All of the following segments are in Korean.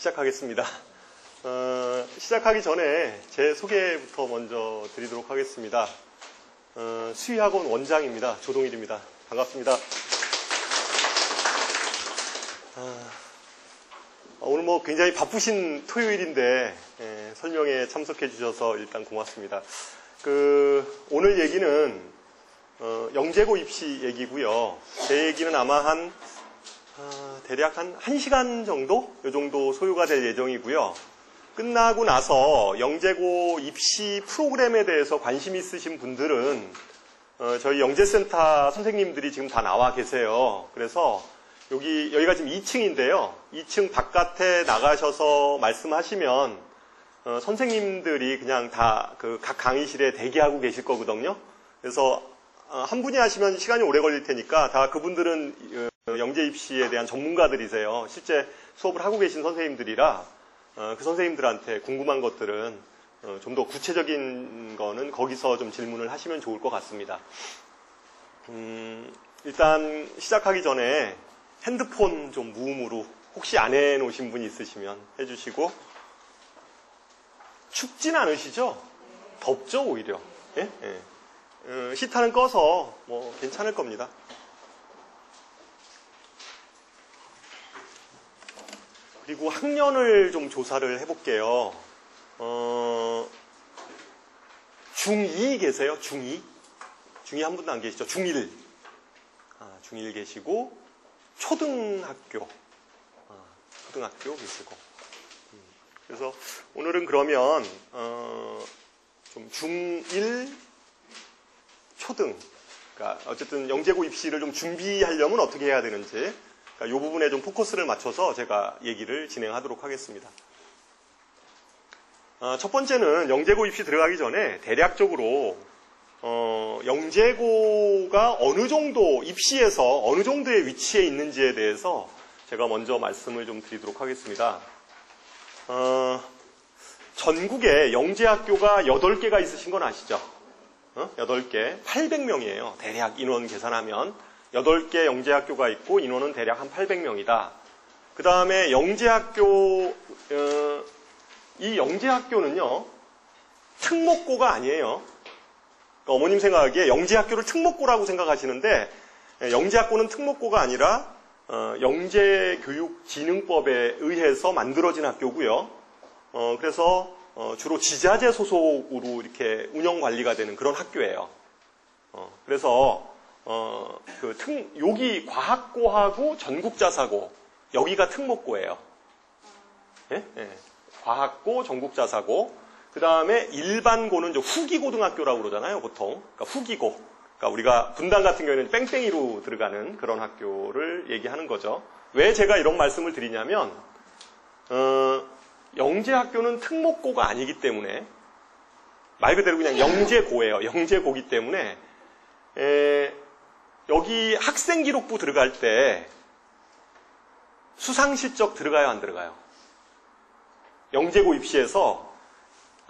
시작하겠습니다. 시작하기 전에 제 소개부터 먼저 드리도록 하겠습니다. 수의학원 원장입니다. 조동일입니다. 반갑습니다. 오늘 굉장히 바쁘신 토요일인데 설명에 참석해 주셔서 일단 고맙습니다. 오늘 얘기는 영재고 입시 얘기고요. 제 얘기는 아마 대략 한 1시간 정도? 이 정도 소요가 될 예정이고요. 끝나고 나서 영재고 입시 프로그램에 대해서 관심 있으신 분들은 저희 영재센터 선생님들이 지금 다 나와 계세요. 그래서 여기가 지금 2층인데요. 2층 바깥에 나가셔서 말씀하시면 선생님들이 그냥 다 각 강의실에 대기하고 계실 거거든요. 그래서 한 분이 하시면 시간이 오래 걸릴 테니까 다 그분들은 영재 입시에 대한 전문가들이세요. 실제 수업을 하고 계신 선생님들이라 그 선생님들한테 궁금한 것들은 좀 더 구체적인 거는 거기서 좀 질문을 하시면 좋을 것 같습니다. 일단 시작하기 전에 핸드폰 좀 무음으로 혹시 안 해놓으신 분이 있으시면 해주시고. 춥진 않으시죠? 덥죠 오히려. 예? 예. 시타는 꺼서 괜찮을 겁니다. 그리고 학년을 좀 조사를 해볼게요. 중2 계세요? 중2? 중2 한 분도 안 계시죠? 중1. 중1 계시고, 초등학교 계시고. 그래서 오늘은 그러면, 좀 중1, 초등. 그러니까 어쨌든 영재고 입시를 좀 준비하려면 어떻게 해야 되는지, 이 부분에 좀 포커스를 맞춰서 제가 얘기를 진행하도록 하겠습니다. 첫 번째는 영재고 입시 들어가기 전에 대략적으로 영재고가 어느 정도 입시에서 어느 정도의 위치에 있는지에 대해서 제가 먼저 말씀을 좀 드리도록 하겠습니다. 전국에 영재학교가 8개가 있으신 건 아시죠? 8개, 800명이에요. 대략 인원 계산하면 8개 영재학교가 있고 인원은 대략 한 800명이다. 그 다음에 영재학교, 이 영재학교는요, 특목고가 아니에요. 그러니까 어머님 생각하기에 영재학교를 특목고라고 생각하시는데, 영재학교는 특목고가 아니라 영재교육진흥법에 의해서 만들어진 학교고요. 그래서 주로 지자재 소속으로 이렇게 운영 관리가 되는 그런 학교예요. 그래서 여기 과학고하고 전국자사고, 여기가 특목고예요. 예? 예. 과학고, 전국자사고. 그 다음에 일반고는 후기고등학교라고 그러잖아요, 보통. 그러니까 후기고. 그러니까 우리가 분당 같은 경우에는 뺑뺑이로 들어가는 그런 학교를 얘기하는 거죠. 왜 제가 이런 말씀을 드리냐면, 영재학교는 특목고가 아니기 때문에, 말 그대로 그냥 영재고예요. 영재고기 때문에, 여기 학생기록부 들어갈 때 수상실적 들어가요, 안 들어가요? 영재고 입시에서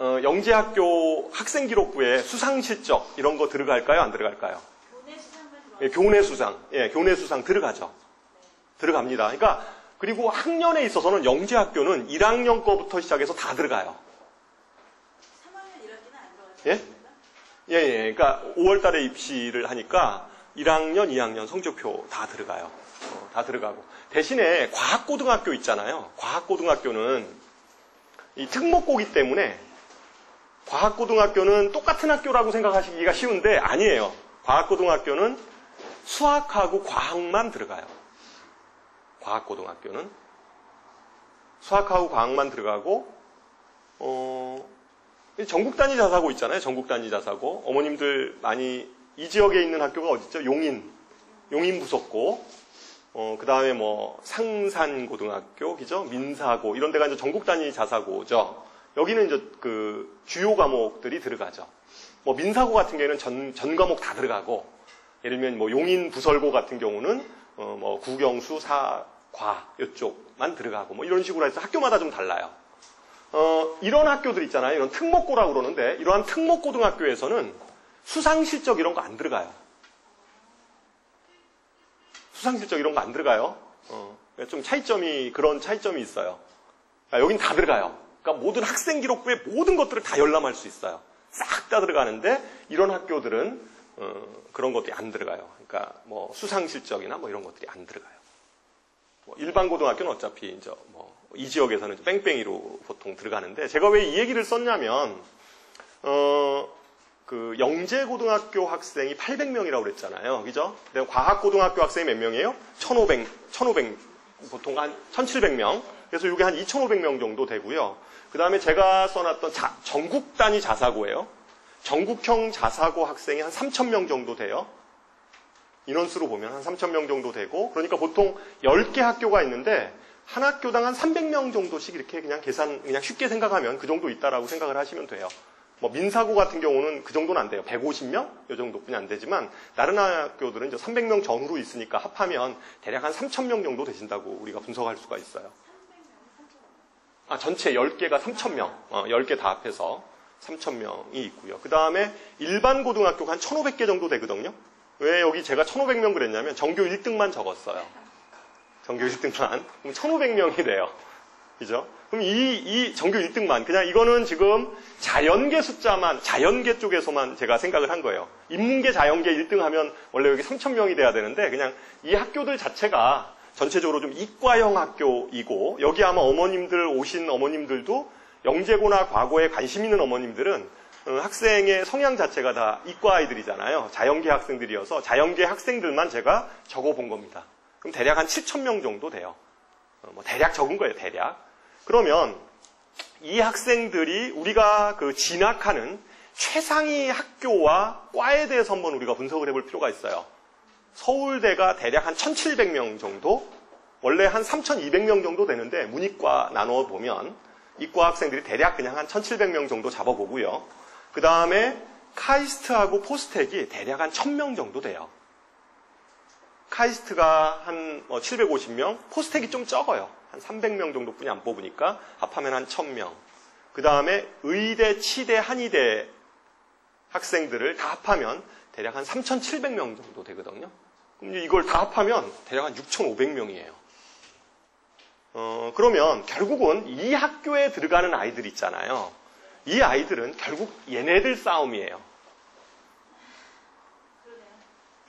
영재학교 학생기록부에 수상실적 이런 거 들어갈까요, 안 들어갈까요? 교내 수상. 예, 교내 수상 들어가죠. 네. 들어갑니다. 그러니까 그리고 학년에 있어서는 영재학교는 1학년 거부터 시작해서 다 들어가요. 3학년 1학기는 안 들어가죠? 예? 예. 그러니까 5월 달에 입시를 하니까 1학년, 2학년 성적표 다 들어가요. 다 들어가고. 대신에 과학고등학교 있잖아요. 과학고등학교는 이 특목고기 때문에 과학고등학교는 똑같은 학교라고 생각하시기가 쉬운데 아니에요. 과학고등학교는 수학하고 과학만 들어가요. 과학고등학교는 수학하고 과학만 들어가고 전국단위 자사고 있잖아요. 전국단위 자사고. 어머님들 많이 이 지역에 있는 학교가 어디죠? 용인 부속고. 그 다음에 상산고등학교, 그죠? 민사고, 이런 데가 이제 전국단위 자사고죠. 여기는 이제 주요 과목들이 들어가죠. 민사고 같은 경우에는 전 과목 다 들어가고, 예를 들면 용인 부설고 같은 경우는, 국영수, 사과, 이쪽만 들어가고, 이런 식으로 해서 학교마다 좀 달라요. 이런 학교들 있잖아요. 이런 특목고라고 그러는데, 이러한 특목고등학교에서는 수상실적 이런 거 안 들어가요. 수상실적 이런 거 안 들어가요. 좀 그런 차이점이 있어요. 여긴 다 들어가요. 그러니까 모든 학생 기록부의 모든 것들을 다 열람할 수 있어요. 싹 다 들어가는데 이런 학교들은 그런 것들이 안 들어가요. 그러니까 뭐 수상 실적이나 뭐 이런 것들이 안 들어가요. 뭐 일반 고등학교는 어차피 이제 뭐 이 지역에서는 뺑뺑이로 보통 들어가는데 제가 왜 이 얘기를 썼냐면 그 영재고등학교 학생이 800명이라고 그랬잖아요. 그죠? 근데 과학고등학교 학생이 몇 명이에요? 1500 보통 한 1700명. 그래서 이게 한 2500명 정도 되고요. 그 다음에 제가 써놨던 전국 단위 자사고예요. 전국형 자사고 학생이 한 3000명 정도 돼요. 인원수로 보면 한 3000명 정도 되고, 그러니까 보통 10개 학교가 있는데 한 학교당 한 300명 정도씩 이렇게 그냥 그냥 쉽게 생각하면 그 정도 있다라고 생각을 하시면 돼요. 뭐 민사고 같은 경우는 그 정도는 안 돼요. 150명? 이 정도뿐이 안 되지만 다른 학교들은 이제 300명 전후로 있으니까 합하면 대략 한 3000명 정도 되신다고 우리가 분석할 수가 있어요. 전체 10개가 3000명. 10개 다 합해서 3000명이 있고요. 그 다음에 일반 고등학교가 한 1500개 정도 되거든요. 왜 여기 제가 1500명 그랬냐면 전교 1등만 적었어요. 전교 1등만. 그럼 1500명이 돼요. 그죠? 그럼 이 전교 1등만, 그냥 이거는 지금 자연계 숫자만, 자연계 쪽에서만 제가 생각을 한 거예요. 인문계, 자연계 1등 하면 원래 여기 3000명이 돼야 되는데, 그냥 이 학교들 자체가 전체적으로 좀 이과형 학교이고, 여기 아마 오신 어머님들도 영재고나 과거에 관심 있는 어머님들은 학생의 성향 자체가 다 이과 아이들이잖아요. 자연계 학생들이어서 자연계 학생들만 제가 적어본 겁니다. 그럼 대략 한 7000명 정도 돼요. 뭐 대략 적은 거예요, 대략. 그러면 이 학생들이 우리가 그 진학하는 최상위 학교와 과에 대해서 한번 우리가 분석을 해볼 필요가 있어요. 서울대가 대략 한 1700명 정도, 원래 한 3200명 정도 되는데 문이과 나누어 보면 이과 학생들이 대략 그냥 한 1700명 정도 잡아보고요. 그 다음에 카이스트하고 포스텍이 대략 한 1000명 정도 돼요. 카이스트가 한 750명, 포스텍이 좀 적어요. 한 300명 정도뿐이 안 뽑으니까 합하면 한 1000명. 그 다음에 의대, 치대, 한의대 학생들을 다 합하면 대략 한 3700명 정도 되거든요. 그럼 이걸 다 합하면 대략 한 6500명이에요. 그러면 결국은 이 학교에 들어가는 아이들 있잖아요. 이 아이들은 결국 얘네들 싸움이에요.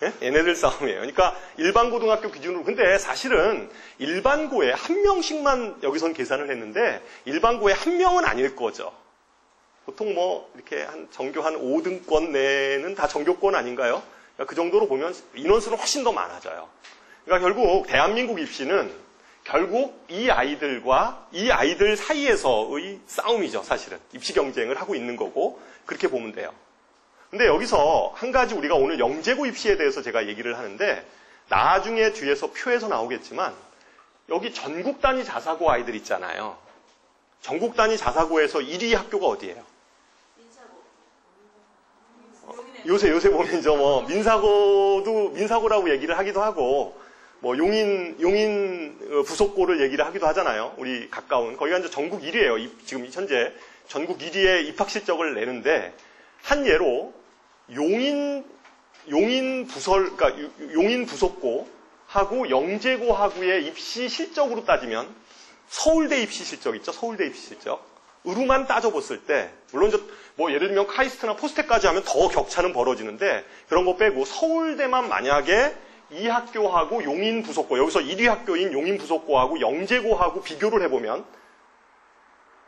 예? 얘네들 싸움이에요. 그러니까 일반 고등학교 기준으로, 근데 사실은 일반고에 한 명씩만 여기선 계산을 했는데 일반고에 한 명은 아닐 거죠. 보통 뭐 이렇게 한 전교 한 5등권 내는 다 전교권 아닌가요? 그러니까 그 정도로 보면 인원수는 훨씬 더 많아져요. 그러니까 결국 대한민국 입시는 결국 이 아이들과 이 아이들 사이에서의 싸움이죠. 사실은 입시 경쟁을 하고 있는 거고, 그렇게 보면 돼요. 근데 여기서 한 가지 우리가 오늘 영재고 입시에 대해서 제가 얘기를 하는데, 나중에 뒤에서 표에서 나오겠지만 여기 전국 단위 자사고 아이들 있잖아요. 전국 단위 자사고에서 1위 학교가 어디예요? 요새 보면 이제 뭐 민사고라고 얘기를 하기도 하고, 뭐 용인 부속고를 얘기를 하기도 하잖아요. 우리 가까운 거기가 이제 전국 1위예요. 지금 현재 전국 1위의 입학 실적을 내는데, 한 예로 용인 부속고하고 영재고하고의 입시 실적으로 따지면 서울대 입시 실적 있죠. 서울대 입시 실적. 으로만 따져봤을 때, 물론 이제 뭐 예를 들면 카이스트나 포스텍까지 하면 더 격차는 벌어지는데, 그런 거 빼고 서울대만 만약에 이 학교하고 용인 부속고, 여기서 1위 학교인 용인 부속고하고 영재고하고 비교를 해보면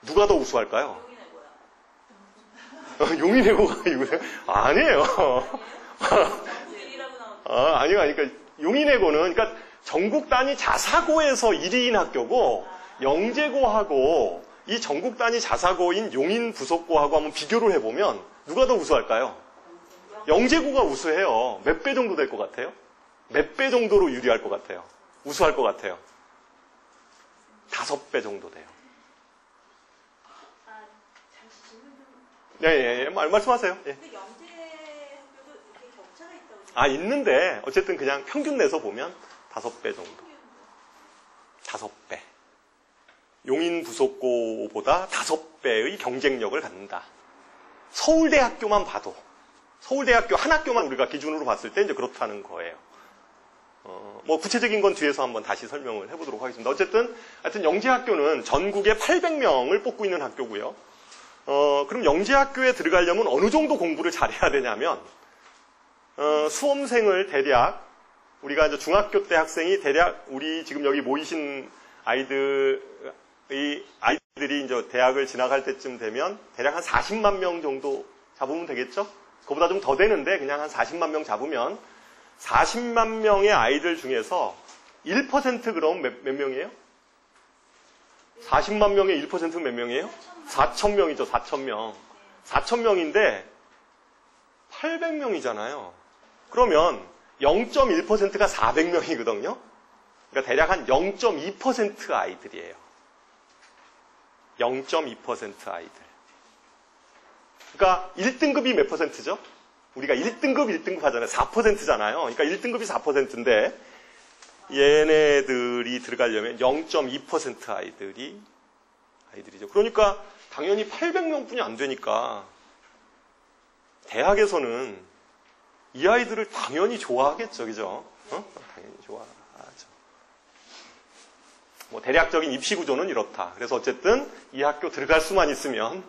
누가 더 우수할까요? 용인외고가 아니에요. 아니요. 그러니까 용인외고는 그러니까 전국 단위 자사고에서 1위인 학교고, 영재고하고 이 전국 단위 자사고인 용인 부속고하고 한번 비교를 해보면 누가 더 우수할까요? 영재고가 우수해요. 몇 배 정도 될 것 같아요? 몇 배 정도로 유리할 것 같아요? 우수할 것 같아요? 5배 정도 돼요. 예, 말씀하세요. 예. 근데 영재 학교도 이렇게 격차가 있다고. 있는데, 어쨌든 그냥 평균 내서 보면 5배 정도. 5배. 용인 부속고보다 5배의 경쟁력을 갖는다. 서울대학교만 봐도, 서울대학교 한 학교만 우리가 기준으로 봤을 때 이제 그렇다는 거예요. 뭐 구체적인 건 뒤에서 한번 다시 설명을 해보도록 하겠습니다. 어쨌든 하여튼 영재학교는 전국에 800명을 뽑고 있는 학교고요. 그럼 영재학교에 들어가려면 어느 정도 공부를 잘해야 되냐면 수험생을 대략 우리가 이제 중학교 때 학생이 대략 우리 지금 여기 모이신 아이들이 이제 대학을 진학할 때쯤 되면 대략 한 40만 명 정도 잡으면 되겠죠? 그보다 좀 더 되는데 그냥 한 40만 명 잡으면 40만 명의 아이들 중에서 1% 그럼 몇 명이에요? 40만 명의 1%는 몇 명이에요? 4,000명이죠, 4,000명. 4,000명인데 800명이잖아요. 그러면 0.1%가 400명이거든요. 그러니까 대략 한 0.2% 아이들이에요. 0.2% 아이들. 그러니까 1등급이 몇 %죠? 우리가 1등급 하잖아요. 4%잖아요. 그러니까 1등급이 4%인데 얘네들이 들어가려면 0.2% 아이들이죠. 그러니까 당연히 800명뿐이 안 되니까 대학에서는 이 아이들을 당연히 좋아하겠죠. 그죠? 당연히 좋아하죠. 뭐 대략적인 입시 구조는 이렇다. 그래서 어쨌든 이 학교 들어갈 수만 있으면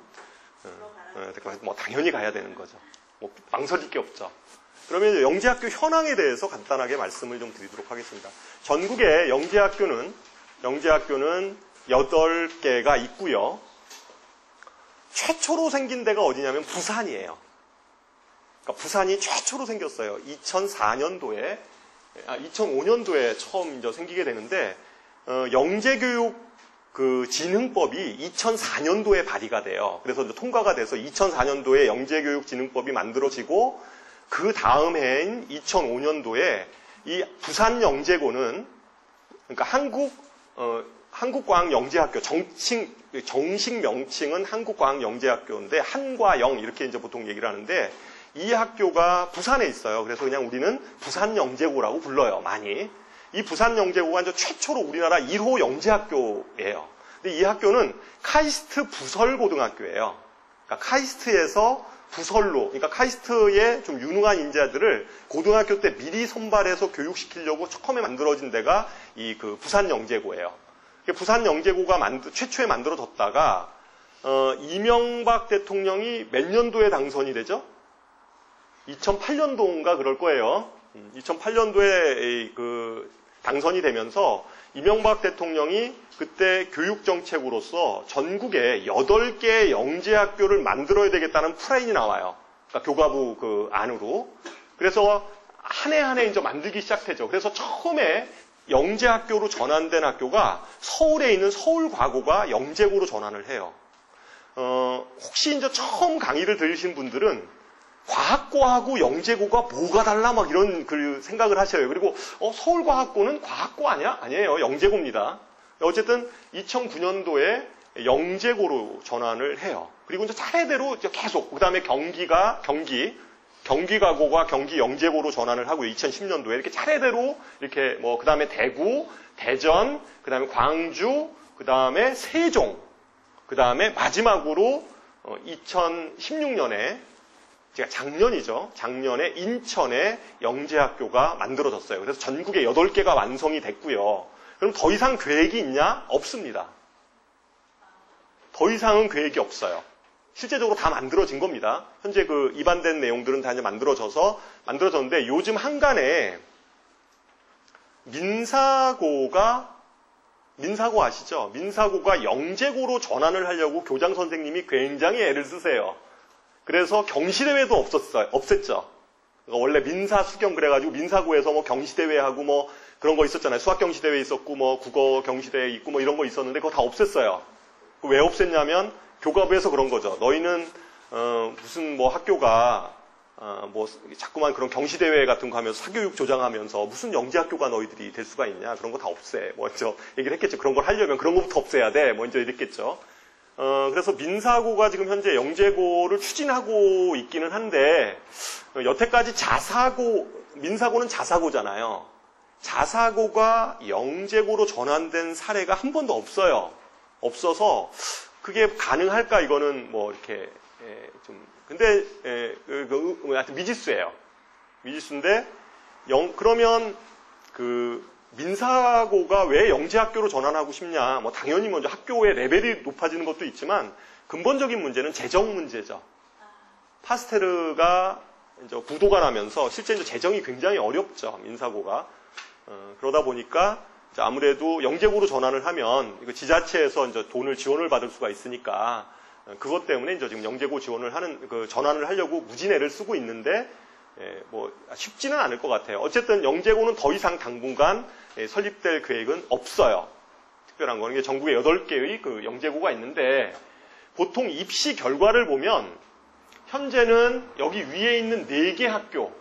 뭐 당연히 가야 되는 거죠. 뭐 망설일 게 없죠. 그러면 영재학교 현황에 대해서 간단하게 말씀을 좀 드리도록 하겠습니다. 전국에 영재학교는 8개가 있고요. 최초로 생긴 데가 어디냐면 부산이에요. 그러니까 부산이 최초로 생겼어요. 2005년도에 처음 이제 생기게 되는데 영재교육 진흥법이 2004년도에 발의가 돼요. 그래서 이제 통과가 돼서 2004년도에 영재교육진흥법이 만들어지고 그 다음 해인 2005년도에 이 부산영재고는 그러니까 한국과학영재학교 정식 명칭은 한국과학영재학교인데 한과영 이렇게 이제 보통 얘기를 하는데 이 학교가 부산에 있어요. 그래서 그냥 우리는 부산영재고라고 불러요. 많이. 이 부산영재고가 이제 최초로 우리나라 1호 영재학교예요. 근데 이 학교는 카이스트 부설고등학교예요. 그러니까 카이스트에서 부설로, 그러니까 카이스트에 좀 유능한 인재들을 고등학교 때 미리 선발해서 교육시키려고 처음에 만들어진 데가 이 부산영재고예요. 부산영재고가 최초에 만들어졌다가 이명박 대통령이 몇 년도에 당선이 되죠? 2008년도인가 그럴 거예요. 2008년도에 당선이 되면서 이명박 대통령이 그때 교육정책으로서 전국에 8개의 영재학교를 만들어야 되겠다는 플랜이 나와요. 그러니까 교과부 안으로. 그래서 한 해 한 해 이제 만들기 시작하죠. 그래서 처음에 영재학교로 전환된 학교가 서울에 있는 서울과고가 영재고로 전환을 해요. 혹시 이제 처음 강의를 들으신 분들은 과학고하고 영재고가 뭐가 달라? 막 이런 생각을 하셔요. 그리고 서울과학고는 과학고 아니야? 아니에요. 영재고입니다. 어쨌든 2009년도에 영재고로 전환을 해요. 그리고 이제 차례대로 이제 계속 그다음에 경기과고가 경기 영재고로 전환을 하고요. 2010년도에 이렇게 차례대로 이렇게 뭐 그다음에 대구, 대전, 그다음에 광주, 그다음에 세종, 그다음에 마지막으로 2016년에 제가 작년에 인천에 영재학교가 만들어졌어요. 그래서 전국에 8개가 완성이 됐고요. 그럼 더 이상 계획이 있냐? 없습니다. 더 이상은 계획이 없어요. 실제적으로 다 만들어진 겁니다. 현재 입안된 내용들은 다 이제 만들어졌는데 요즘 한간에 민사고 아시죠? 민사고가 영재고로 전환을 하려고 교장 선생님이 굉장히 애를 쓰세요. 그래서 경시대회도 없앴죠. 그러니까 원래 민사 수경 그래가지고 민사고에서 뭐 경시대회하고 뭐 그런 거 있었잖아요. 수학 경시대회 있었고 뭐 국어 경시대회 있고 뭐 이런 거 있었는데 그거 다 없앴어요. 왜 없앴냐면 교과부에서 그런 거죠. 너희는 무슨 뭐 학교가 뭐 자꾸만 그런 경시대회 같은 거 하면서 사교육 조장하면서 무슨 영재학교가 너희들이 될 수가 있냐. 그런 거 다 없애. 먼저 얘기를 했겠죠. 그런 걸 하려면 그런 것부터 없애야 돼. 먼저 이랬겠죠. 그래서 민사고가 지금 현재 영재고를 추진하고 있기는 한데, 여태까지 민사고는 자사고잖아요. 자사고가 영재고로 전환된 사례가 한 번도 없어요. 없어서, 그게 가능할까, 이거는 뭐, 이렇게, 근데, 하여튼 미지수예요. 미지수인데, 그러면, 그 민사고가 왜 영재학교로 전환하고 싶냐? 뭐 당연히 먼저 학교의 레벨이 높아지는 것도 있지만 근본적인 문제는 재정 문제죠. 파스텔르가 이제 부도가 나면서 실제 이제 재정이 굉장히 어렵죠. 민사고가. 그러다 보니까 이제 아무래도 영재고로 전환을 하면 이거 지자체에서 이제 돈을 지원을 받을 수가 있으니까 그것 때문에 이제 지금 영재고 지원을 하는 그 전환을 하려고 무진애를 쓰고 있는데 뭐 쉽지는 않을 것 같아요. 어쨌든 영재고는 더 이상 당분간 설립될 계획은 없어요. 특별한 거는 이게 전국에 8개의 그 영재고가 있는데 보통 입시 결과를 보면 현재는 여기 위에 있는 4개 학교,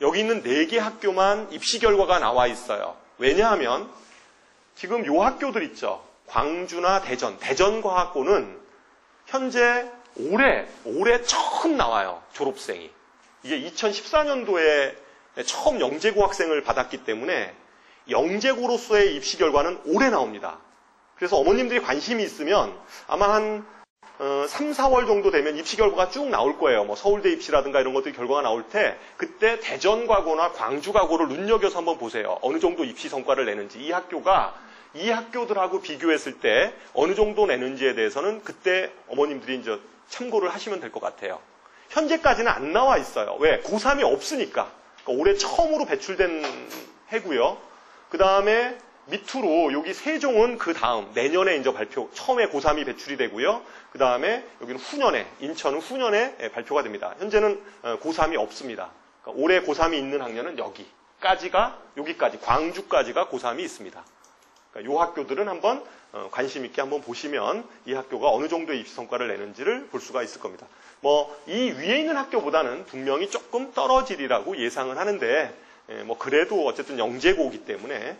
여기 있는 4개 학교만 입시 결과가 나와 있어요. 왜냐하면 지금 요 학교들 있죠. 광주나 대전과학고는 현재 올해 처음 나와요. 졸업생이. 이게 2014년도에 처음 영재고 학생을 받았기 때문에 영재고로서의 입시 결과는 올해 나옵니다. 그래서 어머님들이 관심이 있으면 아마 한 3, 4월 정도 되면 입시 결과가 쭉 나올 거예요. 뭐 서울대 입시라든가 이런 것들이 결과가 나올 때 그때 대전과고나 광주과고를 눈여겨서 한번 보세요. 어느 정도 입시 성과를 내는지. 이 학교들하고 비교했을 때 어느 정도 내는지에 대해서는 그때 어머님들이 이제 참고를 하시면 될 것 같아요. 현재까지는 안 나와 있어요. 왜? 고3이 없으니까. 그러니까 올해 처음으로 배출된 해고요. 그 다음에 밑으로 여기 세종은 그 다음 내년에 이제 발표, 처음에 고3이 배출이 되고요. 그 다음에 여기는 후년에, 인천은 후년에 발표가 됩니다. 현재는 고3이 없습니다. 그러니까 올해 고3이 있는 학년은 여기까지, 광주까지가 고3이 있습니다. 그러니까 이 학교들은 한번 관심 있게 한번 보시면 이 학교가 어느 정도의 입시 성과를 내는지를 볼 수가 있을 겁니다. 뭐 이 위에 있는 학교보다는 분명히 조금 떨어지리라고 예상을 하는데 뭐 그래도 어쨌든 영재고이기 때문에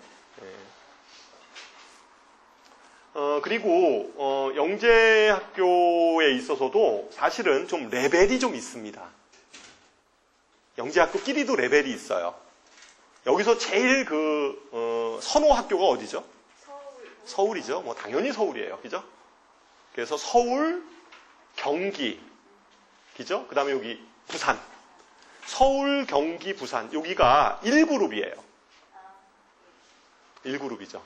그리고 영재학교에 있어서도 사실은 좀 레벨이 좀 있습니다. 영재학교끼리도 레벨이 있어요. 여기서 제일 선호 학교가 어디죠? 서울이죠. 뭐 당연히 서울이에요. 그죠? 그래서 서울, 경기, 그죠? 그 다음에 여기 부산. 서울, 경기, 부산. 여기가 1그룹이에요. 1그룹이죠.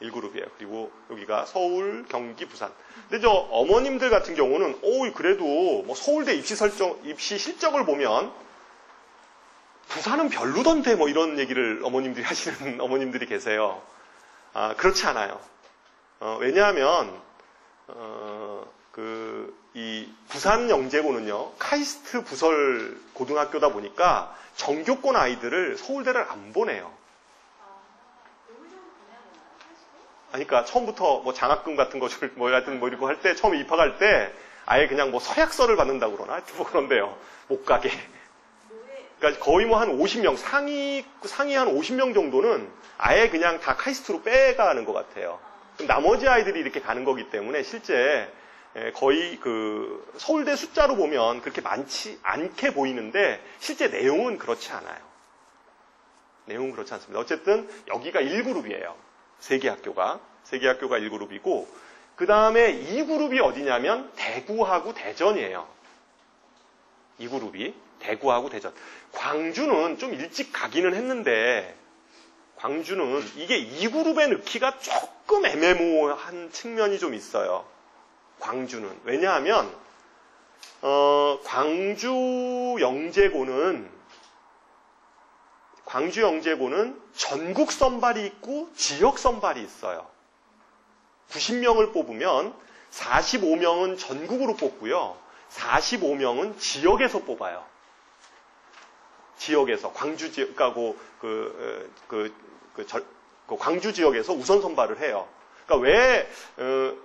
1그룹이에요. 그리고 여기가 서울, 경기, 부산. 근데 저 어머님들 같은 경우는 그래도 뭐 서울대 입시 실적을 보면 부산은 별로던데 뭐 이런 얘기를 어머님들이 하시는 어머님들이 계세요. 그렇지 않아요. 왜냐하면 이 부산 영재고는요 카이스트 부설 고등학교다 보니까 전교권 아이들을 서울대를 안 보내요. 그러니까 처음부터 뭐 장학금 같은 것을 뭐 이렇게 할 때 처음에 입학할 때 아예 그냥 뭐 서약서를 받는다고 그러나 하여튼 뭐 그런데요. 못 가게. 그러니까 거의 뭐 한 50명 상위 한 50명 정도는 아예 그냥 다 카이스트로 빼가는 것 같아요. 그럼 나머지 아이들이 이렇게 가는 거기 때문에 실제 거의 서울대 숫자로 보면 그렇게 많지 않게 보이는데 실제 내용은 그렇지 않아요. 내용은 그렇지 않습니다. 어쨌든 여기가 1그룹이에요. 3개 학교가 1그룹이고 그 다음에 2그룹이 어디냐면 대구하고 대전이에요. 2그룹이 대구하고 대전. 광주는 좀 일찍 가기는 했는데 광주는 이게 2그룹에 넣기가 조금 애매모호한 측면이 좀 있어요. 광주는. 왜냐하면 광주 영재고는 전국 선발이 있고 지역 선발이 있어요. 90명을 뽑으면 45명은 전국으로 뽑고요. 45명은 지역에서 뽑아요. 지역에서 광주 지역하고 광주 지역에서 우선 선발을 해요. 그러니까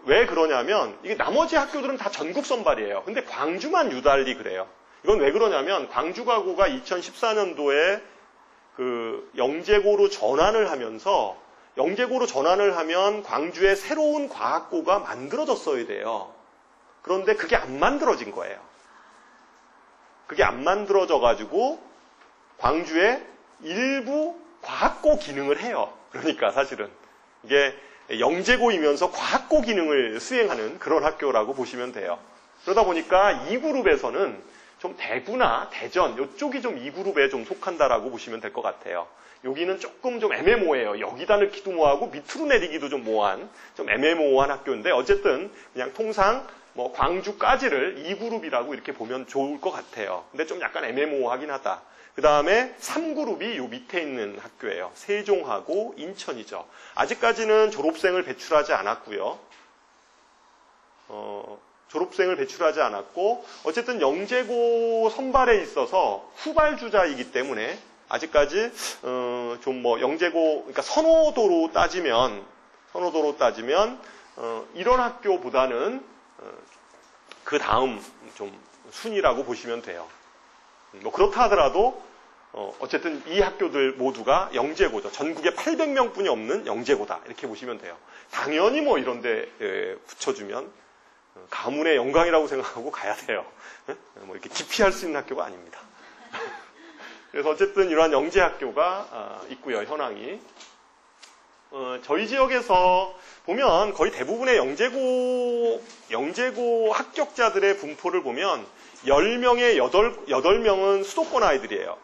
왜 그러냐면 이게 나머지 학교들은 다 전국 선발이에요. 근데 광주만 유달리 그래요. 이건 왜 그러냐면 광주과고가 2014년도에 영재고로 전환을 하면서 영재고로 전환을 하면 광주에 새로운 과학고가 만들어졌어야 돼요. 그런데 그게 안 만들어진 거예요. 그게 안 만들어져가지고 광주에 일부 과학고 기능을 해요. 그러니까 사실은 이게 영재고이면서 과학고 기능을 수행하는 그런 학교라고 보시면 돼요. 그러다 보니까 2그룹에서는 좀 대구나 대전 이쪽이 좀 이 그룹에 좀 속한다라고 보시면 될 것 같아요. 여기는 조금 좀 애매모호해요. 여기다 넣기도 뭐하고 밑으로 내리기도 좀 모호한 좀 애매모호한 학교인데 어쨌든 그냥 통상 뭐 광주까지를 이 그룹이라고 이렇게 보면 좋을 것 같아요. 근데 좀 약간 애매모호하긴 하다. 그 다음에 3그룹이 요 밑에 있는 학교예요. 세종하고 인천이죠. 아직까지는 졸업생을 배출하지 않았고요. 졸업생을 배출하지 않았고 어쨌든 영재고 선발에 있어서 후발주자이기 때문에 아직까지 좀 뭐 영재고 그러니까 선호도로 따지면 이런 학교보다는 그 다음 좀 순위라고 보시면 돼요. 뭐 그렇다 하더라도 어쨌든 이 학교들 모두가 영재고죠. 전국에 800명뿐이 없는 영재고다 이렇게 보시면 돼요. 당연히 뭐 이런데 붙여주면 가문의 영광이라고 생각하고 가야 돼요. 뭐 이렇게 기피할 수 있는 학교가 아닙니다. 그래서 어쨌든 이러한 영재학교가 있고요. 현황이. 저희 지역에서 보면 거의 대부분의 영재고 합격자들의 분포를 보면 10명에 8명은 수도권 아이들이에요.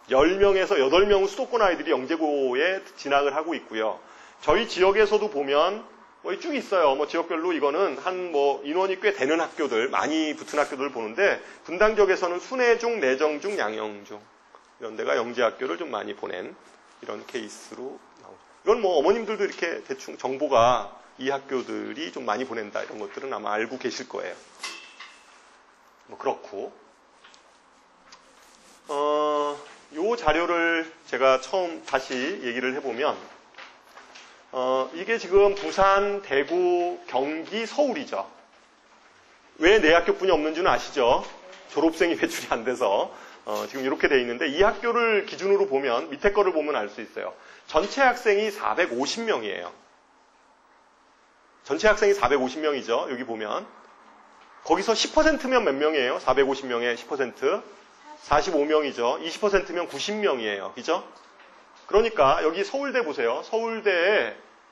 10명에서 8명은 수도권 아이들이 영재고에 진학을 하고 있고요. 저희 지역에서도 보면 뭐 쭉 있어요. 뭐 지역별로 이거는 한 뭐 인원이 꽤 되는 학교들, 많이 붙은 학교들을 보는데 분당 지역에서는 순회중, 내정중, 양영중 이런 데가 영재학교를 좀 많이 보낸 이런 케이스로 나오죠. 이건 뭐 어머님들도 이렇게 대충 정보가 이 학교들이 좀 많이 보낸다 이런 것들은 아마 알고 계실 거예요. 뭐 그렇고 요 자료를 제가 처음 다시 얘기를 해보면 이게 지금 부산, 대구, 경기, 서울이죠. 왜 네 학교뿐이 없는지는 아시죠? 졸업생이 배출이 안 돼서 지금 이렇게 돼 있는데 이 학교를 기준으로 보면 밑에 거를 보면 알 수 있어요. 전체 학생이 450명이에요. 전체 학생이 450명이죠. 여기 보면 거기서 10%면 몇 명이에요? 450명의 10% 45명이죠. 20%면 90명이에요. 그죠? 그러니까 여기 서울대 보세요.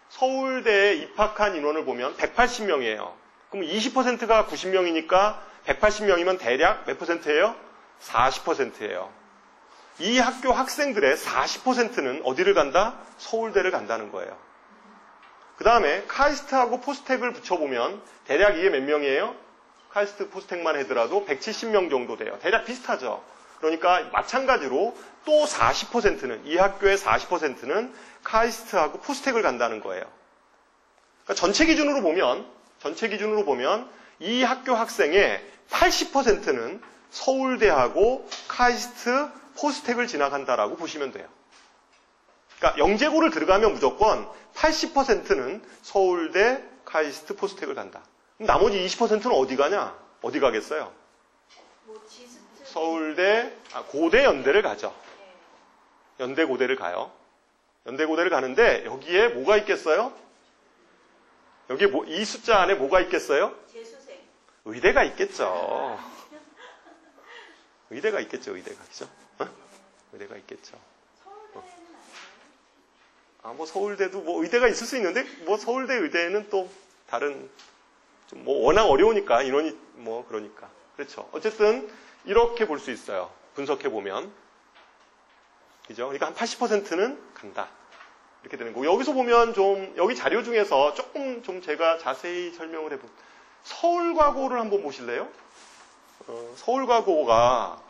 서울대에 입학한 인원을 보면 180명이에요. 그럼 20%가 90명이니까 180명이면 대략 몇 %예요? 40%예요. 이 학교 학생들의 40%는 어디를 간다? 서울대를 간다는 거예요. 그 다음에 카이스트하고 포스텍을 붙여보면 대략 이게 몇 명이에요? 카이스트 포스텍만 하더라도 170명 정도 돼요. 대략 비슷하죠. 그러니까 마찬가지로 또 40%는 이 학교의 40%는 카이스트하고 포스텍을 간다는 거예요. 그러니까 전체 기준으로 보면 이 학교 학생의 80%는 서울대하고 카이스트, 포스텍을 진학한다라고 보시면 돼요. 그러니까 영재고를 들어가면 무조건 80%는 서울대, 카이스트, 포스텍을 간다. 그럼 나머지 20%는 어디 가냐? 어디 가겠어요? 서울대, 고대, 연대를 가죠. 연대, 고대를 가요. 연대, 고대를 가는데 여기에 뭐가 있겠어요? 여기 이 숫자 안에 뭐가 있겠어요? 재수생. 의대가 있겠죠. 의대가 있겠죠, 의대가. 그죠? 의대가 있겠죠. 서울대는 아니에요? 뭐 서울대도 뭐 의대가 있을 수 있는데, 뭐 서울대 의대는 또 다른, 좀 뭐 워낙 어려우니까, 인원이 뭐 그러니까. 그렇죠. 어쨌든, 이렇게 볼 수 있어요. 분석해보면. 그죠? 그러니까 한 80%는 간다. 이렇게 되는 거고. 여기서 보면 좀, 여기 자료 중에서 조금 좀 제가 자세히 설명을 해볼게요. 서울과고를 한번 보실래요? 서울과고가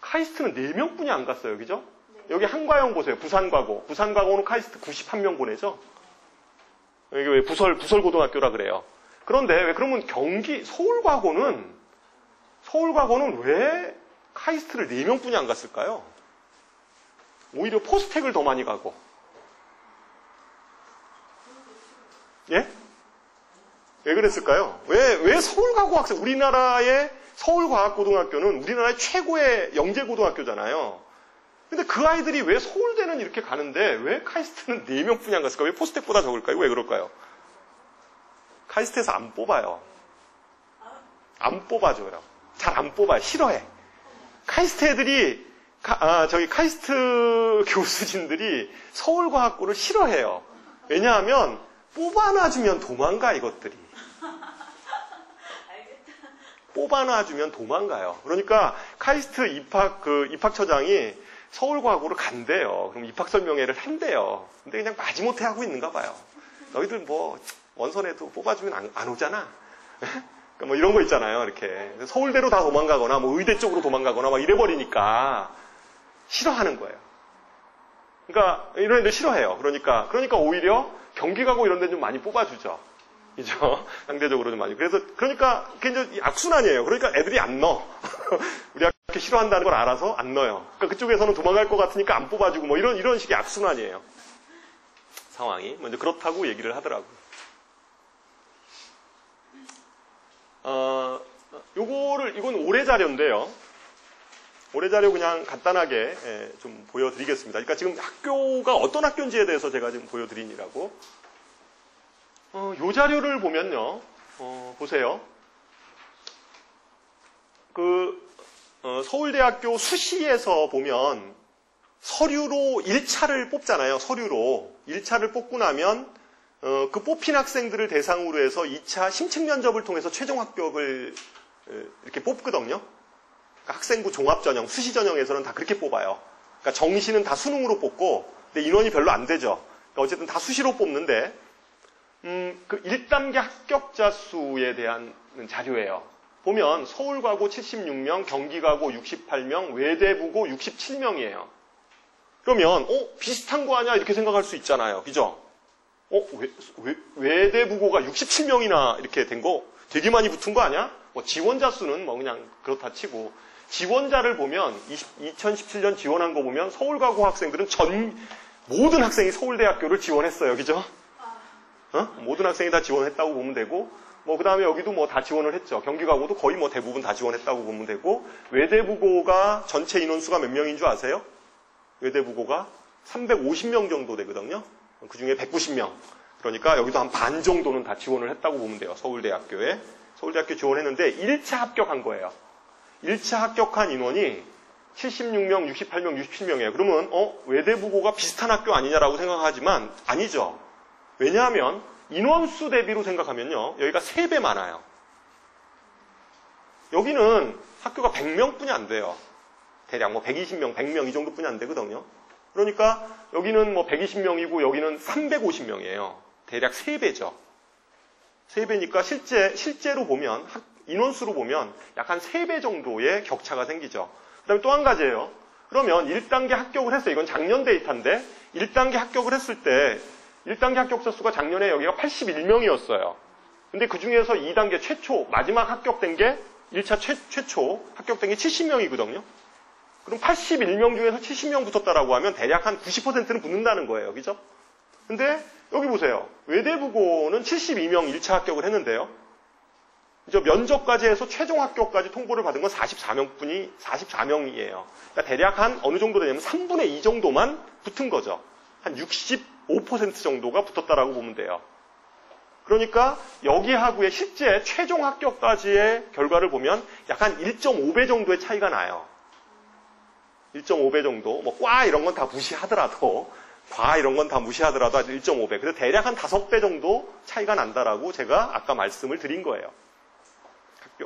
카이스트는 4명뿐이 안 갔어요. 그죠? 네. 여기 한과영 보세요. 부산과고. 부산과고는 카이스트 91명 보내죠? 여기 왜 부설고등학교라 그래요. 그런데 왜 그러면 서울과고는 왜 카이스트를 4명뿐이 안 갔을까요? 오히려 포스텍을 더 많이 가고. 예? 왜 그랬을까요? 왜 서울과고 학생, 우리나라의 서울과학고등학교는 우리나라의 최고의 영재고등학교잖아요. 근데 그 아이들이 왜 서울대는 이렇게 가는데 왜 카이스트는 4명뿐이 안 갔을까요? 왜 포스텍보다 적을까요? 왜 그럴까요? 카이스트에서 안 뽑아요. 안 뽑아줘요. 잘 안 뽑아요. 싫어해. 카이스트 애들이, 카이스트 교수진들이 서울과학고를 싫어해요. 왜냐하면 뽑아놔주면 도망가, 이것들이. 뽑아놔주면 도망가요. 그러니까 카이스트 입학처장이 서울과학으로 간대요. 그럼 입학 설명회를 한대요. 근데 그냥 마지못해 하고 있는가 봐요. 너희들 뭐 원서내도 뽑아주면 안 오잖아. 그러니까 뭐 이런 거 있잖아요. 이렇게 서울대로 다 도망가거나 뭐 의대 쪽으로 도망가거나 막 이래버리니까 싫어하는 거예요. 그러니까 이런 애들 싫어해요. 그러니까 오히려 경기 가고 이런 데 좀 많이 뽑아주죠. 그죠? 상대적으로 좀 많이. 그러니까 그게 이제 악순환이에요. 그러니까 애들이 안 넣어. 우리 학교 싫어한다는 걸 알아서 안 넣어요. 그러니까 그쪽에서는 도망갈 것 같으니까 안 뽑아주고 뭐 이런 식의 악순환이에요. 상황이. 먼저 그렇다고 얘기를 하더라고요. 이건 올해 자료인데요. 올해 자료 그냥 간단하게 좀 보여드리겠습니다. 그러니까 지금 학교가 어떤 학교인지에 대해서 제가 지금 보여드리느라고. 요 자료를 보면요. 보세요. 서울대학교 수시에서 보면 서류로 1차를 뽑잖아요. 서류로. 1차를 뽑고 나면 그 뽑힌 학생들을 대상으로 해서 2차 심층 면접을 통해서 최종 합격을 이렇게 뽑거든요. 그러니까 학생부 종합전형, 수시전형에서는 다 그렇게 뽑아요. 그러니까 정시는 다 수능으로 뽑고, 근데 인원이 별로 안 되죠. 그러니까 어쨌든 다 수시로 뽑는데, 그 1단계 합격자 수에 대한 자료예요. 보면 서울과고 76명, 경기과고 68명, 외대부고 67명이에요. 그러면 비슷한 거 아니야? 이렇게 생각할 수 있잖아요. 그죠? 외대부고가 67명이나 이렇게 된 거 되게 많이 붙은 거 아니야? 뭐 지원자 수는 뭐 그냥 그렇다 치고, 지원자를 보면 2017년 지원한 거 보면 서울과고 학생들은 모든 학생이 서울대학교를 지원했어요. 그죠? 모든 학생이 다 지원했다고 보면 되고, 뭐 그 다음에 여기도 뭐 다 지원을 했죠. 경기과고도 거의 뭐 대부분 다 지원했다고 보면 되고, 외대부고가 전체 인원수가 몇 명인 줄 아세요? 외대부고가 350명 정도 되거든요. 그 중에 190명. 그러니까 여기도 한 반 정도는 다 지원을 했다고 보면 돼요. 서울대학교에. 서울대학교 지원했는데 1차 합격한 거예요. 1차 합격한 인원이 76명, 68명, 67명이에요. 그러면 외대부고가 비슷한 학교 아니냐라고 생각하지만 아니죠. 왜냐하면 인원수 대비로 생각하면요. 여기가 3배 많아요. 여기는 학교가 100명뿐이 안 돼요. 대략 뭐 120명, 100명 이 정도뿐이 안 되거든요. 그러니까 여기는 뭐 120명이고 여기는 350명이에요. 대략 3배죠. 3배니까 실제로 보면 인원수로 보면 약 한 3배 정도의 격차가 생기죠. 그 다음에 또 한 가지예요. 그러면 1단계 합격을 했어요. 이건 작년 데이터인데 1단계 합격을 했을 때 1단계 합격자 수가 작년에 여기가 81명이었어요. 근데 그 중에서 2단계 최초 마지막 합격된 게 1차 최초 합격된 게 70명이거든요. 그럼 81명 중에서 70명 붙었다라고 하면 대략 한 90%는 붙는다는 거예요. 그죠? 근데 여기 보세요. 외대부고는 72명 1차 합격을 했는데요. 이제 면접까지 해서 최종 합격까지 통보를 받은 건 44명이에요. 그러니까 대략 한 어느 정도 되냐면 3분의 2 정도만 붙은 거죠. 한 65% 정도가 붙었다라고 보면 돼요. 그러니까 여기하고의 실제 최종 합격까지의 결과를 보면 약 한 1.5배 정도의 차이가 나요. 1.5배 정도. 뭐 과 이런 건 다 무시하더라도 과 이런 건 다 무시하더라도 1.5배. 그래서 대략 한 5배 정도 차이가 난다라고 제가 아까 말씀을 드린 거예요.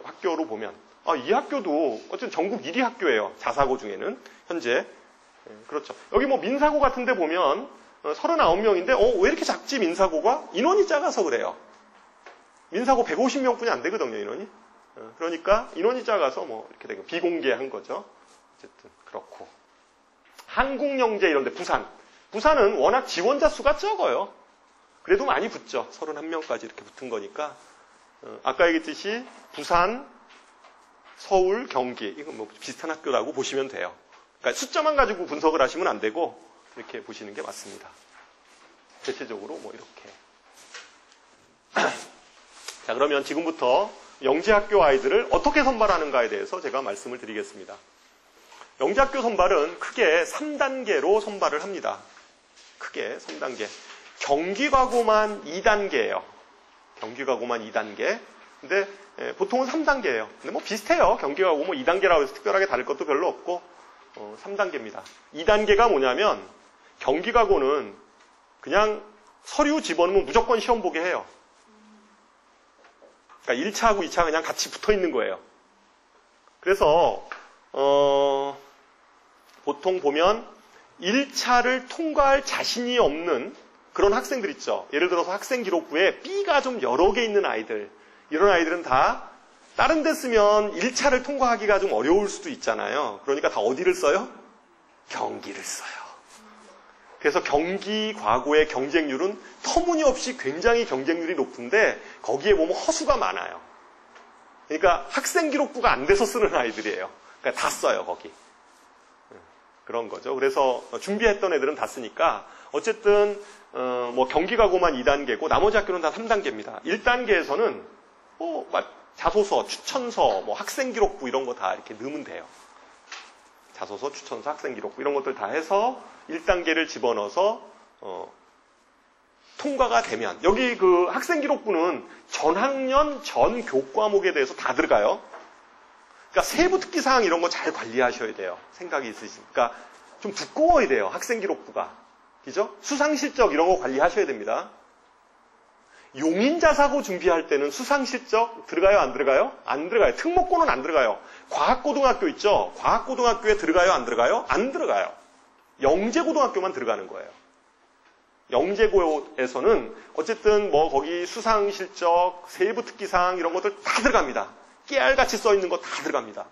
학교로 보면. 이 학교도 어쨌든 전국 1위 학교예요. 자사고 중에는. 현재. 그렇죠. 여기 뭐 민사고 같은 데 보면 39명인데 왜 이렇게 작지 민사고가? 인원이 작아서 그래요. 민사고 150명뿐이 안 되거든요. 인원이. 그러니까 인원이 작아서 뭐 이렇게 되고 비공개한 거죠. 어쨌든 그렇고. 한국영재 이런 데 부산은 워낙 지원자 수가 적어요. 그래도 많이 붙죠. 31명까지 이렇게 붙은 거니까. 아까 얘기했듯이 부산, 서울, 경기 이건 뭐 비슷한 학교라고 보시면 돼요. 그러니까 숫자만 가지고 분석을 하시면 안 되고 이렇게 보시는 게 맞습니다. 대체적으로 뭐 이렇게. 자, 그러면 지금부터 영재학교 아이들을 어떻게 선발하는가에 대해서 제가 말씀을 드리겠습니다. 영재학교 선발은 크게 3단계로 선발을 합니다. 크게 3단계. 경기과고만 2단계예요. 경기과고만 2단계. 근데 보통은 3단계예요. 근데 뭐 비슷해요. 경기과고 뭐 2단계라고 해서 특별하게 다를 것도 별로 없고 3단계입니다. 2단계가 뭐냐면 경기과고는 그냥 서류 집어넣으면 무조건 시험 보게 해요. 그러니까 1차하고 2차가 그냥 같이 붙어 있는 거예요. 그래서 보통 보면 1차를 통과할 자신이 없는 그런 학생들 있죠. 예를 들어서 학생기록부에 B가 좀 여러 개 있는 아이들, 이런 아이들은 다 다른 데 쓰면 1차를 통과하기가 좀 어려울 수도 있잖아요. 그러니까 다 어디를 써요? 경기를 써요. 그래서 경기 과거의 경쟁률은 터무니없이 굉장히 경쟁률이 높은데 거기에 보면 허수가 많아요. 그러니까 학생기록부가 안 돼서 쓰는 아이들이에요. 그러니까 다 써요, 거기. 그런 거죠. 그래서 준비했던 애들은 다 쓰니까 어쨌든 뭐 경기과고만 2단계고 나머지 학교는 다 3단계입니다. 1단계에서는 자소서, 추천서, 뭐 학생기록부 이런 거 다 이렇게 넣으면 돼요. 자소서, 추천서, 학생기록부 이런 것들 다 해서 1단계를 집어넣어서 통과가 되면 여기 그 학생기록부는 전학년 전 교과목에 대해서 다 들어가요. 그러니까 세부 특기사항 이런 거 잘 관리하셔야 돼요. 생각이 있으시니까 좀 두꺼워야 돼요. 학생기록부가. 그죠? 수상실적 이런 거 관리하셔야 됩니다. 용인자사고 준비할 때는 수상실적 들어가요? 안 들어가요? 안 들어가요. 특목고는 안 들어가요. 과학고등학교 있죠? 과학고등학교에 들어가요? 안 들어가요? 안 들어가요. 영재고등학교만 들어가는 거예요. 영재고에서는 어쨌든 뭐 거기 수상실적, 세부 특기사항 이런 것들 다 들어갑니다. 깨알같이 써있는 거 다 들어갑니다.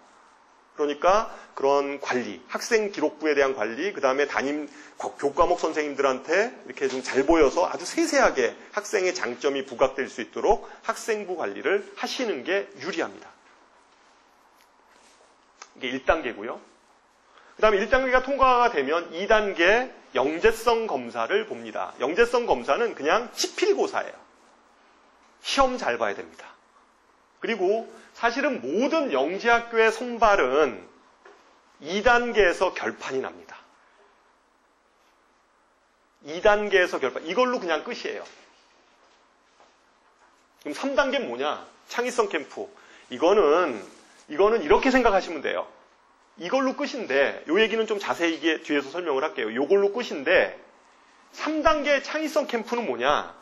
그러니까 그런 관리, 학생기록부에 대한 관리, 그 다음에 담임 교과목 선생님들한테 이렇게 좀 잘 보여서 아주 세세하게 학생의 장점이 부각될 수 있도록 학생부 관리를 하시는 게 유리합니다. 이게 1단계고요. 그 다음에 1단계가 통과가 되면 2단계 영재성 검사를 봅니다. 영재성 검사는 그냥 지필고사예요. 시험 잘 봐야 됩니다. 그리고 사실은 모든 영재학교의 선발은 2단계에서 결판이 납니다. 2단계에서 결판. 이걸로 그냥 끝이에요. 그럼 3단계는 뭐냐? 창의성 캠프. 이거는 이렇게 생각하시면 돼요. 이걸로 끝인데, 요 얘기는 좀 자세히 뒤에서 설명을 할게요. 이걸로 끝인데, 3단계 창의성 캠프는 뭐냐?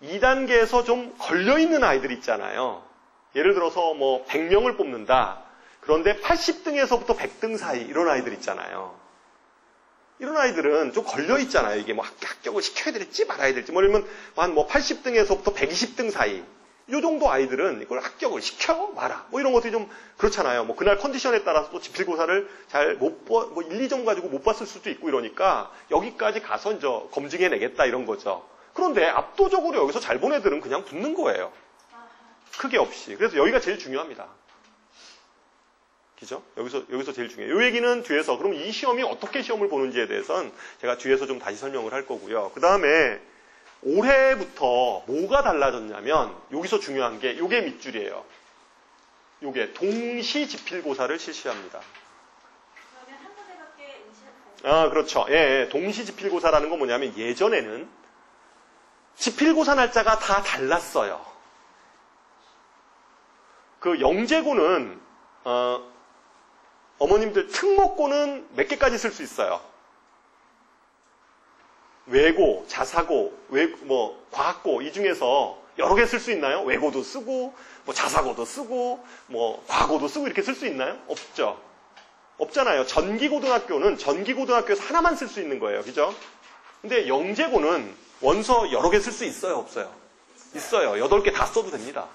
2단계에서 좀 걸려있는 아이들 있잖아요. 예를 들어서 뭐 100명을 뽑는다. 그런데 80등에서부터 100등 사이 이런 아이들 있잖아요. 이런 아이들은 좀 걸려있잖아요. 이게 뭐 합격을 시켜야 될지 말아야 될지. 뭐 이러면 한 뭐 80등에서부터 120등 사이. 이 정도 아이들은 이걸 합격을 시켜 마라. 뭐 이런 것들이 좀 그렇잖아요. 뭐 그날 컨디션에 따라서 또 지필고사를 잘 못 뭐 1, 2점 가지고 못 봤을 수도 있고 이러니까 여기까지 가서 이제 검증해내겠다 이런 거죠. 그런데 압도적으로 여기서 잘 본 애들은 그냥 붙는 거예요. 크게 없이. 그래서 여기가 제일 중요합니다. 그죠? 여기서 제일 중요해요. 이 얘기는 뒤에서, 그럼 이 시험이 어떻게 시험을 보는지에 대해서는 제가 뒤에서 좀 다시 설명을 할 거고요. 그 다음에 올해부터 뭐가 달라졌냐면, 여기서 중요한 게, 요게 밑줄이에요. 요게 동시 지필고사를 실시합니다. 그러면 한 군데밖에 응시하지 그렇죠. 예, 동시 지필고사라는 건 뭐냐면, 예전에는 지필고사 날짜가 다 달랐어요. 그 영재고는 어머님들 특목고는 몇 개까지 쓸 수 있어요. 외고, 자사고, 뭐 과학고 이 중에서 여러 개 쓸 수 있나요? 외고도 쓰고, 뭐 자사고도 쓰고, 뭐 과고도 쓰고 이렇게 쓸 수 있나요? 없죠. 없잖아요. 전기고등학교는 전기고등학교에서 하나만 쓸 수 있는 거예요, 그죠? 근데 영재고는 원서 여러 개 쓸 수 있어요, 없어요? 있어요. 8개 다 써도 됩니다.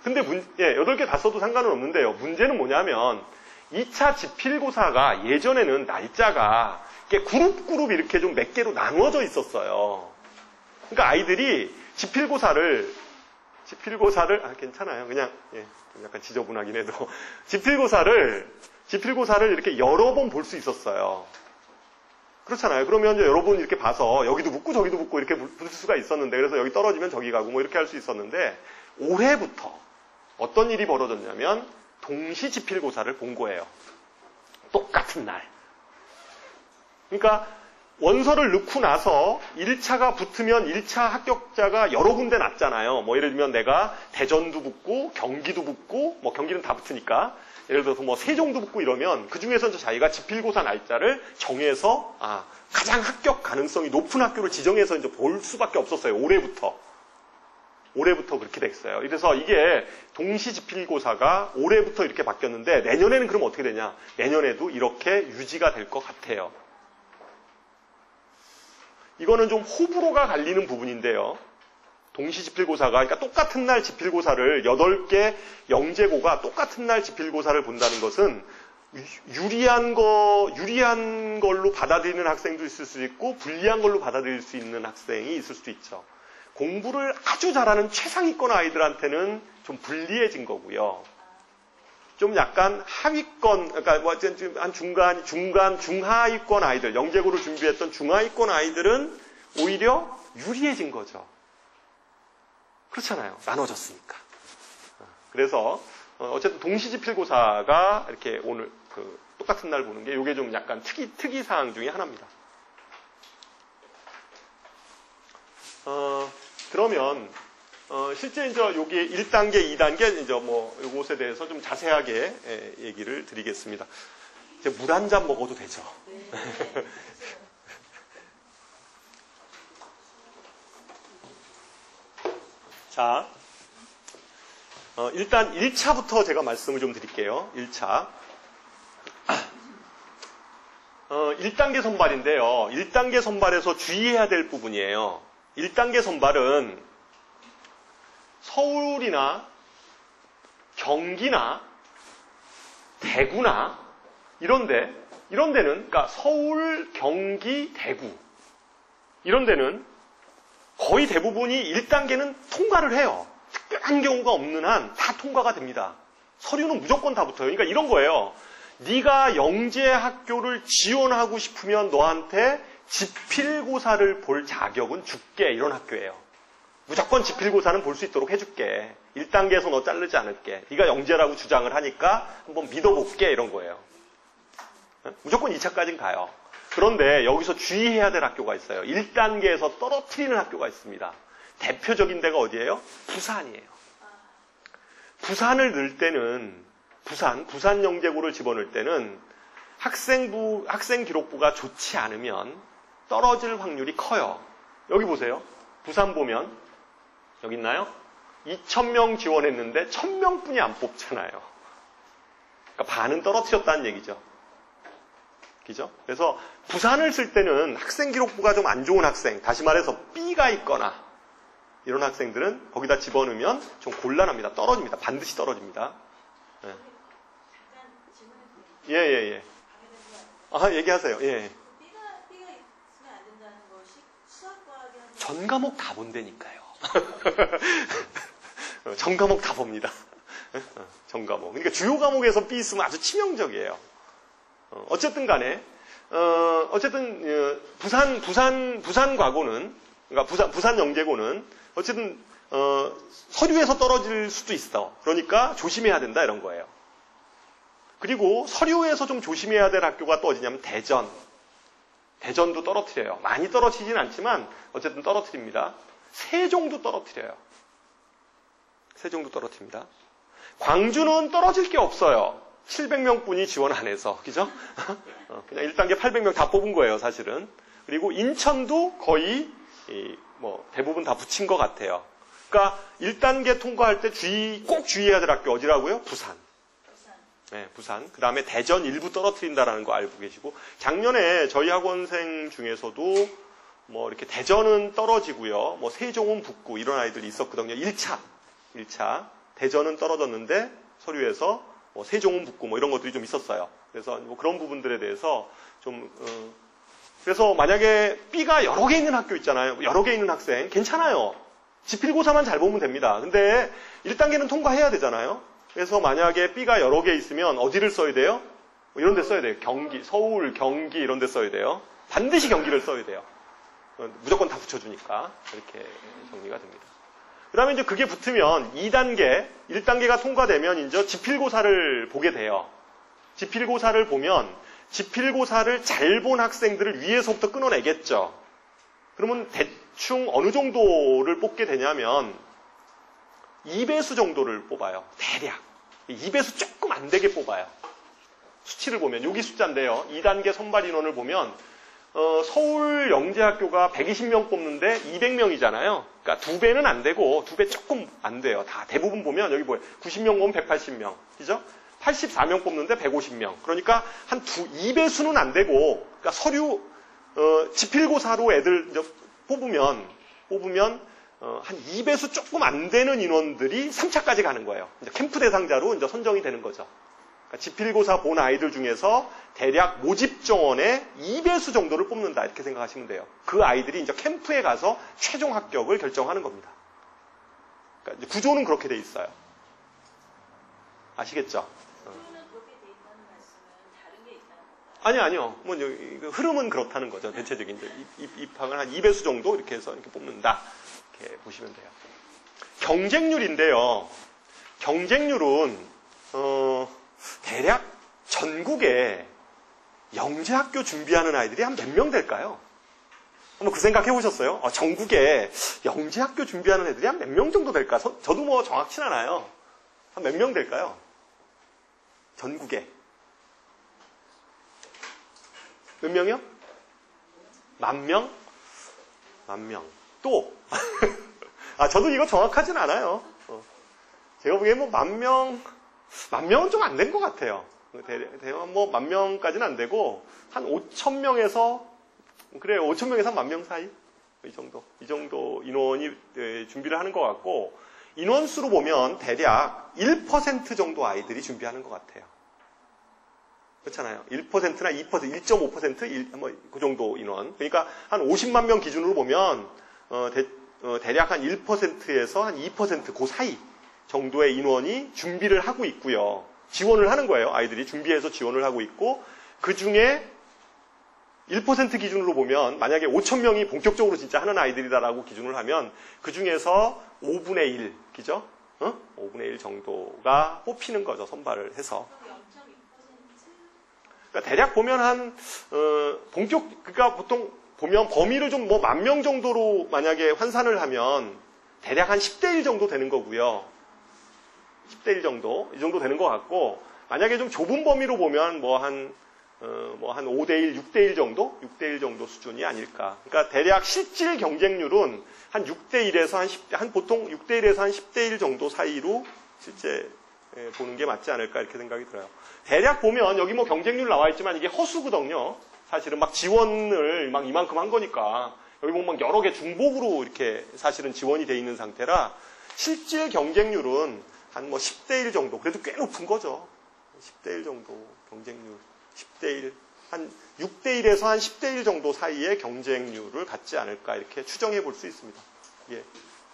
근데 8개 다 써도 상관은 없는데요. 문제는 뭐냐면 2차 지필고사가 예전에는 날짜가 그룹 이렇게 좀 몇 개로 나누어져 있었어요. 그러니까 아이들이 지필고사를 괜찮아요. 그냥 약간 지저분하긴 해도 지필고사를 이렇게 여러 번 볼 수 있었어요. 그렇잖아요. 그러면 이제 여러 번 이렇게 봐서 여기도 붙고 저기도 붙고 이렇게 붙을 수가 있었는데, 그래서 여기 떨어지면 저기 가고 뭐 이렇게 할 수 있었는데, 올해부터 어떤 일이 벌어졌냐면 동시 지필고사를 본 거예요. 똑같은 날. 그러니까 원서를 넣고 나서 1차가 붙으면 1차 합격자가 여러 군데 났잖아요. 뭐 예를 들면 내가 대전도 붙고 경기도 붙고, 뭐 경기는 다 붙으니까 예를 들어서 뭐 세종도 붙고 이러면 그 중에서 이제 자기가 지필고사 날짜를 정해서 가장 합격 가능성이 높은 학교를 지정해서 이제 볼 수밖에 없었어요. 올해부터. 올해부터 그렇게 됐어요. 그래서 이게 동시지필고사가 올해부터 이렇게 바뀌었는데 내년에는 그럼 어떻게 되냐? 내년에도 이렇게 유지가 될 것 같아요. 이거는 좀 호불호가 갈리는 부분인데요. 동시지필고사가, 그러니까 똑같은 날 지필고사를 8개 영재고가 똑같은 날 지필고사를 본다는 것은 유리한 걸로 받아들이는 학생도 있을 수 있고 불리한 걸로 받아들일 수 있는 학생이 있을 수도 있죠. 공부를 아주 잘하는 최상위권 아이들한테는 좀 불리해진 거고요. 좀 약간 하위권, 그러니까 뭐 한 중간, 중하위권 아이들, 영재고를 준비했던 중하위권 아이들은 오히려 유리해진 거죠. 그렇잖아요. 나눠졌으니까. 그래서 어쨌든 동시지필고사가 이렇게 오늘 똑같은 날 보는 게 이게 좀 약간 특이 사항 중에 하나입니다. 그러면 실제 이제 여기 1단계, 2단계 이제 뭐 요것에 대해서 좀 자세하게 얘기를 드리겠습니다. 이제 물 한 잔 먹어도 되죠. 자, 일단 1차부터 제가 말씀을 좀 드릴게요. 1차. 1단계 선발인데요. 1단계 선발에서 주의해야 될 부분이에요. 1단계 선발은 서울이나 경기나 대구나 이런 데는, 그러니까 서울, 경기, 대구 이런 데는 거의 대부분이 1단계는 통과를 해요. 특별한 경우가 없는 한 다 통과가 됩니다. 서류는 무조건 다 붙어요. 그러니까 이런 거예요. 네가 영재 학교를 지원하고 싶으면 너한테 지필고사를 볼 자격은 줄게. 이런 학교예요. 무조건 지필고사는 볼 수 있도록 해줄게. 1단계에서 너 자르지 않을게. 네가 영재라고 주장을 하니까 한번 믿어볼게. 이런 거예요. 무조건 2차까지는 가요. 그런데 여기서 주의해야 될 학교가 있어요. 1단계에서 떨어뜨리는 학교가 있습니다. 대표적인 데가 어디예요? 부산이에요. 부산을 넣을 때는 부산 영재고를 집어넣을 때는 학생 기록부가 좋지 않으면 떨어질 확률이 커요. 여기 보세요. 부산 보면 여기 있나요? 2,000명 지원했는데 1,000명뿐이 안 뽑잖아요. 그러니까 반은 떨어뜨렸다는 얘기죠. 그죠? 그래서 부산을 쓸 때는 학생 기록부가 좀 안 좋은 학생, 다시 말해서 B가 있거나 이런 학생들은 거기다 집어넣으면 좀 곤란합니다. 떨어집니다. 반드시 떨어집니다. 예. 예. 얘기하세요. 예. B가 있으면 안 된다는 것이 수학, 과학이 하는 전 과목 다 본다니까요. 전 과목 다 봅니다. 전 과목. 그러니까 주요 과목에서 B 있으면 아주 치명적이에요. 어쨌든 간에, 부산 과고는, 그러니까 부산 영재고는 어쨌든, 서류에서 떨어질 수도 있어. 그러니까 조심해야 된다, 이런 거예요. 그리고 서류에서 좀 조심해야 될 학교가 또 어디냐면 대전. 대전도 떨어뜨려요. 많이 떨어지진 않지만 어쨌든 떨어뜨립니다. 세종도 떨어뜨려요. 세종도 떨어뜨립니다. 광주는 떨어질 게 없어요. 700명뿐이 지원 안 해서. 그죠? 그냥 1단계 800명 다 뽑은 거예요, 사실은. 그리고 인천도 거의 대부분 다 붙인 것 같아요. 그러니까 1단계 통과할 때 꼭 주의해야 될 학교 어디라고요? 부산. 네, 부산. 그 다음에 대전 일부 떨어뜨린다라는 거 알고 계시고, 작년에 저희 학원생 중에서도 이렇게 대전은 떨어지고요, 세종은 붙고 이런 아이들이 있었거든요. 1차. 대전은 떨어졌는데 서류에서 세종은 붙고 이런 것들이 좀 있었어요. 그래서 그런 부분들에 대해서 그래서 만약에 B가 여러 개 있는 학교 있잖아요. 여러 개 있는 학생 괜찮아요. 지필고사만 잘 보면 됩니다. 근데 1단계는 통과해야 되잖아요. 그래서 만약에 B가 여러 개 있으면 어디를 써야 돼요? 이런 데 써야 돼요. 경기, 서울, 경기 이런 데 써야 돼요. 반드시 경기를 써야 돼요. 무조건 다 붙여주니까 이렇게 정리가 됩니다. 그 다음에 이제 그게 붙으면 2단계, 1단계가 통과되면 이제 지필고사를 보게 돼요. 지필고사를 보면 지필고사를 잘 본 학생들을 위에서부터 끊어내겠죠. 그러면 대충 어느 정도를 뽑게 되냐면 2배수 정도를 뽑아요. 대략. 2배수 조금 안 되게 뽑아요. 수치를 보면 여기 숫자인데요. 2단계 선발 인원을 보면 서울 영재학교가 120명 뽑는데 200명이잖아요. 그러니까 2배는 안 되고 2배 조금 안 돼요. 다 대부분 보면 여기 뭐예요? 90명 보면 180명. 그죠? 84명 뽑는데 150명. 그러니까 한 2배수는 안 되고, 그러니까 서류, 지필고사로 애들 이제 뽑으면, 한 2배수 조금 안 되는 인원들이 3차까지 가는 거예요. 이제 캠프 대상자로 이제 선정이 되는 거죠. 그러니까 지필고사 본 아이들 중에서 대략 모집 정원의 2배수 정도를 뽑는다. 이렇게 생각하시면 돼요. 그 아이들이 이제 캠프에 가서 최종 합격을 결정하는 겁니다. 그러니까 이제 구조는 그렇게 돼 있어요. 아시겠죠? 구조는 그렇게 돼 있다는 말씀은 다른 게 있다는 건가요? 아니요. 뭐 흐름은 그렇다는 거죠. 대체적인 입학을 한 2배수 정도 이렇게 해서 이렇게 뽑는다. 이렇게 보시면 돼요. 경쟁률인데요. 경쟁률은 대략 전국에 영재학교 준비하는 아이들이 한 몇 명 될까요? 한번 그 생각 해보셨어요? 전국에 영재학교 준비하는 애들이 한 몇 명 정도 될까? 저도 뭐 정확치는 않아요. 한 몇 명 될까요? 전국에. 몇 명이요? 10,000명? 10,000명. 또. 저도 이거 정확하진 않아요. 제가 보기엔 뭐 10,000명은 좀 안 된 것 같아요. 대략 뭐 10,000명까지는 안 되고, 한 5,000명에서, 그래요. 5,000명에서 10,000명 사이? 이 정도 인원이 준비를 하는 것 같고, 인원수로 보면 대략 1% 정도 아이들이 준비하는 것 같아요. 그렇잖아요. 1%나 2%, 1.5%, 뭐 그 정도 인원. 그러니까 한 50만 명 기준으로 보면 대략 한 1%에서 한 2% 그 사이 정도의 인원이 준비를 하고 있고요. 지원을 하는 거예요. 아이들이 준비해서 지원을 하고 있고, 그 중에 1% 기준으로 보면 만약에 5,000명이 본격적으로 진짜 하는 아이들이다라고 기준을 하면 그 중에서 5분의 1, 그죠? 5분의 1 정도가 뽑히는 거죠. 선발을 해서. 그럼 0.2%? 그러니까 대략 보면 그러니까 보통 보면 범위를 좀 뭐 10,000명 정도로 만약에 환산을 하면 대략 한 10대 1 정도 되는 거고요. 10대 1 정도, 이 정도 되는 것 같고, 만약에 좀 좁은 범위로 보면 한 5대 1, 6대 1 정도? 6대 1 정도 수준이 아닐까. 그러니까 대략 실질 경쟁률은 한 6대 1에서 보통 6대 1에서 한 10대 1 정도 사이로 실제 보는 게 맞지 않을까 이렇게 생각이 들어요. 대략 보면 여기 뭐 경쟁률 나와 있지만 이게 허수거든요. 사실은 막 지원을 막 이만큼 한 거니까 여기 보면 막 여러 개 중복으로 이렇게 사실은 지원이 돼 있는 상태라 실질 경쟁률은 한 뭐 10대 1 정도, 그래도 꽤 높은 거죠. 10대 1 정도 경쟁률, 10대 1, 한 6대 1에서 한 10대 1 정도 사이의 경쟁률을 갖지 않을까 이렇게 추정해 볼 수 있습니다. 예.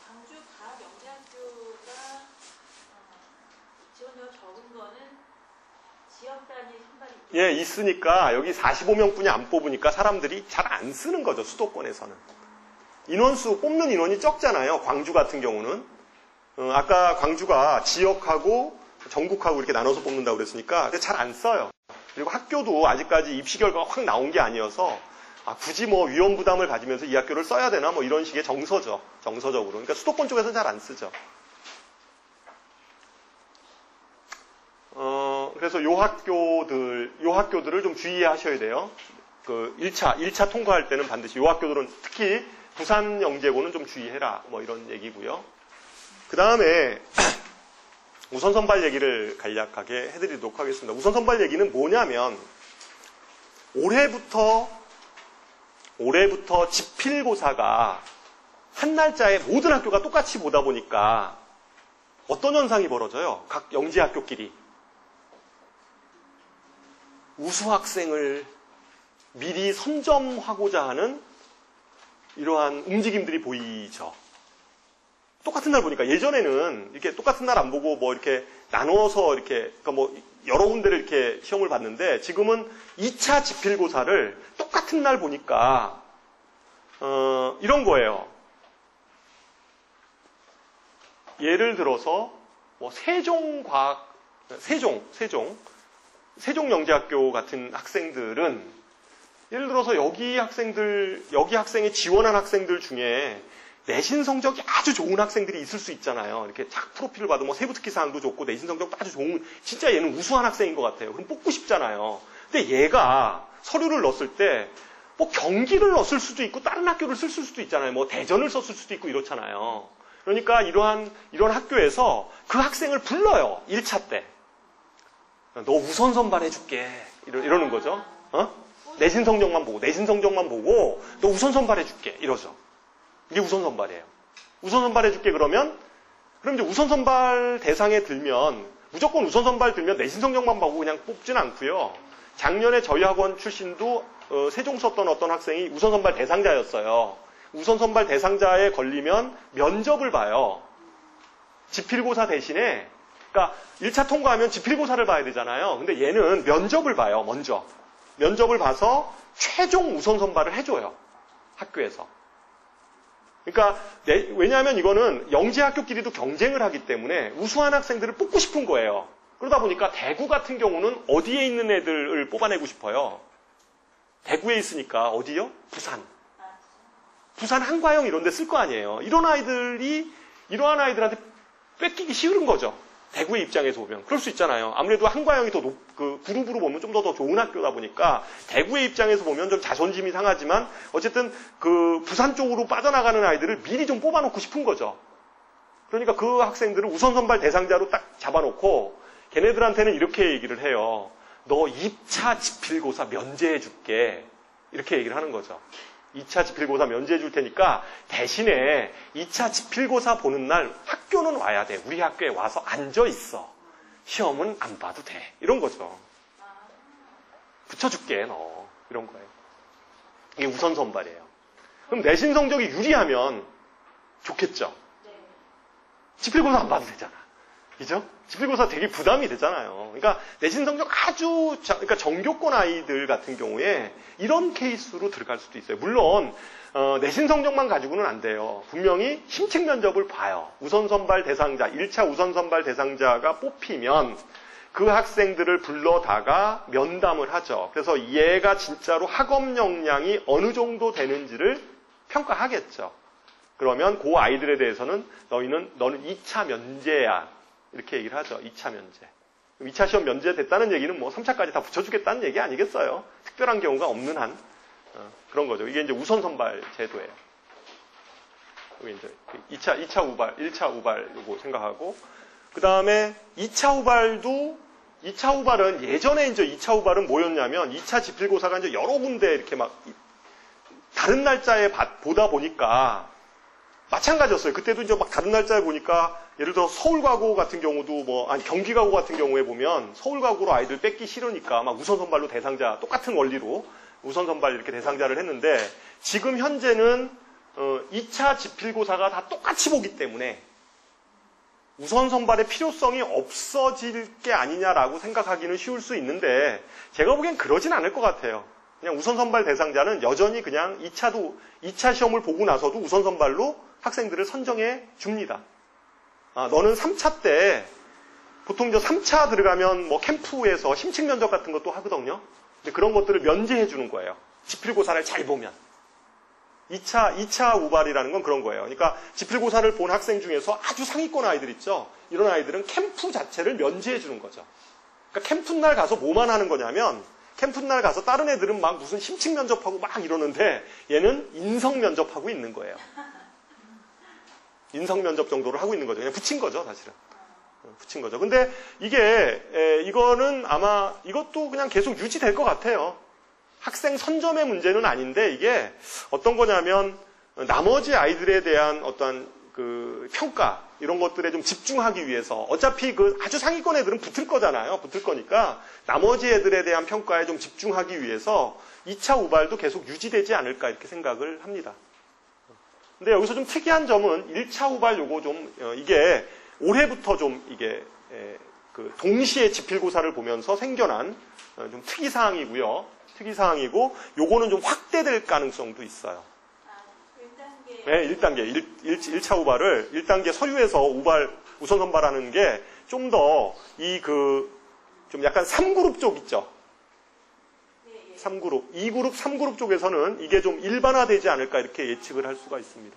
광주 각 영재학교가 지원료가 적은 거는 지역 단위 선발이 있죠. 예, 있으니까 여기 45명뿐이 안 뽑으니까 사람들이 잘 안 쓰는 거죠. 수도권에서는. 인원수, 뽑는 인원이 적잖아요. 광주 같은 경우는. 아까 광주가 지역하고 전국하고 이렇게 나눠서 뽑는다고 그랬으니까 잘 안 써요. 그리고 학교도 아직까지 입시 결과가 확 나온 게 아니어서 굳이 뭐 위험 부담을 가지면서 이 학교를 써야 되나 뭐 이런 식의 정서죠. 정서적으로. 그러니까 수도권 쪽에서는 잘 안 쓰죠. 그래서 요 학교들을 좀 주의하셔야 돼요. 그 1차 통과할 때는 반드시 요 학교들은 특히 부산 영재고는 좀 주의해라. 뭐 이런 얘기고요. 그 다음에 우선 선발 얘기를 간략하게 해드리도록 하겠습니다. 우선 선발 얘기는 뭐냐면 올해부터 지필고사가 한 날짜에 모든 학교가 똑같이 보다 보니까 어떤 현상이 벌어져요? 각 영재학교끼리 우수 학생을 미리 선점하고자 하는 이러한 움직임들이 보이죠. 똑같은 날 보니까 예전에는 이렇게 똑같은 날 안 보고 뭐 이렇게 나눠서 이렇게 그러니까 뭐 여러 군데를 이렇게 시험을 봤는데 지금은 2차 지필고사를 똑같은 날 보니까 이런 거예요. 예를 들어서 뭐 세종영재학교 같은 학생들은 예를 들어서 여기 학생이 지원한 학생들 중에 내신 성적이 아주 좋은 학생들이 있을 수 있잖아요. 이렇게 딱 프로필을 봐도 뭐 세부특기 사항도 좋고 내신 성적도 아주 좋은, 진짜 얘는 우수한 학생인 것 같아요. 그럼 뽑고 싶잖아요. 근데 얘가 서류를 넣었을 때 뭐 경기를 넣었을 수도 있고 다른 학교를 쓸 수도 있잖아요. 뭐 대전을 썼을 수도 있고 이렇잖아요. 그러니까 이런 학교에서 그 학생을 불러요. 1차 때. 너 우선 선발해줄게. 이러는 거죠. 내신 성적만 보고 너 우선 선발해줄게. 이러죠. 이게 우선 선발이에요. 우선 선발해줄게 그러면 이제 우선 선발 대상에 들면 무조건 우선 선발 들면 내신 성적만 보고 그냥 뽑지는 않고요. 작년에 저희 학원 출신도 세종 썼던 어떤 학생이 우선 선발 대상자였어요. 우선 선발 대상자에 걸리면 면접을 봐요. 지필고사 대신에 그러니까 1차 통과하면 지필고사를 봐야 되잖아요. 근데 얘는 면접을 봐요. 먼저. 면접을 봐서 최종 우선 선발을 해줘요. 학교에서. 그러니까 왜냐하면 이거는 영재 학교끼리도 경쟁을 하기 때문에 우수한 학생들을 뽑고 싶은 거예요. 그러다 보니까 대구 같은 경우는 어디에 있는 애들을 뽑아내고 싶어요. 대구에 있으니까 어디요? 부산. 부산 한과영 이런 데 쓸 거 아니에요. 이러한 아이들한테 뺏기기 쉬운 거죠. 대구의 입장에서 보면. 그럴 수 있잖아요. 아무래도 한과영이 더 그룹으로 보면 좀 더 좋은 학교다 보니까 대구의 입장에서 보면 좀 자존심이 상하지만 어쨌든 그 부산 쪽으로 빠져나가는 아이들을 미리 좀 뽑아놓고 싶은 거죠. 그러니까 그 학생들을 우선 선발 대상자로 딱 잡아놓고 걔네들한테는 이렇게 얘기를 해요. 너 2차 지필고사 면제해줄게. 이렇게 얘기를 하는 거죠. 2차 지필고사 면제해줄 테니까 대신에 2차 지필고사 보는 날 학교는 와야 돼. 우리 학교에 와서 앉아있어. 시험은 안 봐도 돼. 이런 거죠. 붙여줄게 너. 이런 거예요. 이게 우선 선발이에요. 그럼 내신 성적이 유리하면 좋겠죠. 지필고사 안 봐도 되잖아. 그죠? 지필고사 되게 부담이 되잖아요. 그러니까 내신 성적 그러니까 정교권 아이들 같은 경우에 이런 케이스로 들어갈 수도 있어요. 물론 내신 성적만 가지고는 안 돼요. 분명히 심층 면접을 봐요. 우선 선발 대상자, 1차 우선 선발 대상자가 뽑히면 그 학생들을 불러다가 면담을 하죠. 그래서 얘가 진짜로 학업 역량이 어느 정도 되는지를 평가하겠죠. 그러면 그 아이들에 대해서는 너는 2차 면제야. 이렇게 얘기를 하죠. 2차 면제. 2차 시험 면제됐다는 얘기는 뭐 3차까지 다 붙여주겠다는 얘기 아니겠어요? 특별한 경우가 없는 한 그런 거죠. 이게 이제 우선 선발 제도예요. 이게 이제 2차 우발, 1차 우발 요거 생각하고 그 다음에 2차 우발은 예전에 이제 2차 우발은 뭐였냐면 2차 지필고사가 이제 여러 군데 이렇게 막 다른 날짜에 보다 보니까 마찬가지였어요. 그때도 이제 막 다른 날짜에 보니까 예를 들어 서울과고 같은 경우도 경기과고 같은 경우에 보면 서울과고로 아이들 뺏기 싫으니까 막 우선 선발로 대상자 똑같은 원리로 우선 선발 이렇게 대상자를 했는데 지금 현재는 2차 지필고사가 다 똑같이 보기 때문에 우선 선발의 필요성이 없어질 게 아니냐라고 생각하기는 쉬울 수 있는데 제가 보기엔 그러진 않을 것 같아요. 그냥 우선 선발 대상자는 여전히 그냥 2차 시험을 보고 나서도 우선 선발로 학생들을 선정해 줍니다. 너는 3차 때 보통 저 3차 들어가면 뭐 캠프에서 심층 면접 같은 것도 하거든요. 근데 그런 것들을 면제해 주는 거예요. 지필고사를 잘 보면. 2차 우발이라는 건 그런 거예요. 그러니까 지필고사를 본 학생 중에서 아주 상위권 아이들 있죠. 이런 아이들은 캠프 자체를 면제해 주는 거죠. 그러니까 캠프 날 가서 뭐만 하는 거냐면 캠프 날 가서 다른 애들은 막 무슨 심층 면접하고 막 이러는데 얘는 인성 면접하고 있는 거예요. 인성 면접 정도를 하고 있는 거죠. 그냥 붙인 거죠, 사실은. 붙인 거죠. 근데 이거는 아마 이것도 그냥 계속 유지될 것 같아요. 학생 선점의 문제는 아닌데 이게 어떤 거냐면 나머지 아이들에 대한 어떤 그 평가 이런 것들에 좀 집중하기 위해서 어차피 그 아주 상위권 애들은 붙을 거잖아요. 붙을 거니까 나머지 애들에 대한 평가에 좀 집중하기 위해서 2차 우발도 계속 유지되지 않을까 이렇게 생각을 합니다. 근데 여기서 좀 특이한 점은 1차 우발 요거 좀 이게 올해부터 좀 이게 그 동시에 지필고사를 보면서 생겨난 좀 특이사항이고요. 특이사항이고 요거는 좀 확대될 가능성도 있어요. 1단계. 네, 1단계. 1차 우발을 1단계 서류에서 우선 선발하는 게 좀 더 좀 약간 3그룹 쪽 있죠. 3그룹, 2그룹, 3그룹 쪽에서는 이게 좀 일반화되지 않을까 이렇게 예측을 할 수가 있습니다.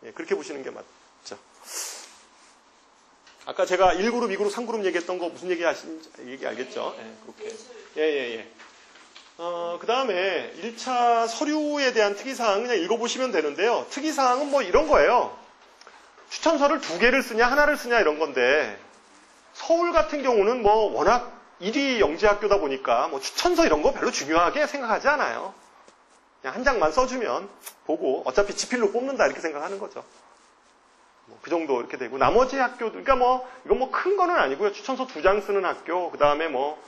예, 그렇게 보시는 게 맞죠. 아까 제가 1그룹, 2그룹, 3그룹 얘기했던 거 무슨 얘기 알겠죠? 예, 그렇게. 예. 그 다음에 1차 서류에 대한 특이사항 그냥 읽어보시면 되는데요. 특이사항은 뭐 이런 거예요. 추천서를 2개를 쓰냐, 하나를 쓰냐 이런 건데, 서울 같은 경우는 뭐 워낙 1위 영재학교다 보니까 뭐 추천서 이런 거 별로 중요하게 생각하지 않아요. 그냥 한 장만 써주면 보고 어차피 지필로 뽑는다 이렇게 생각하는 거죠. 뭐 그 정도 이렇게 되고 나머지 학교 그러니까 뭐 이건 뭐 큰 거는 아니고요. 추천서 2장 쓰는 학교 그 다음에 뭐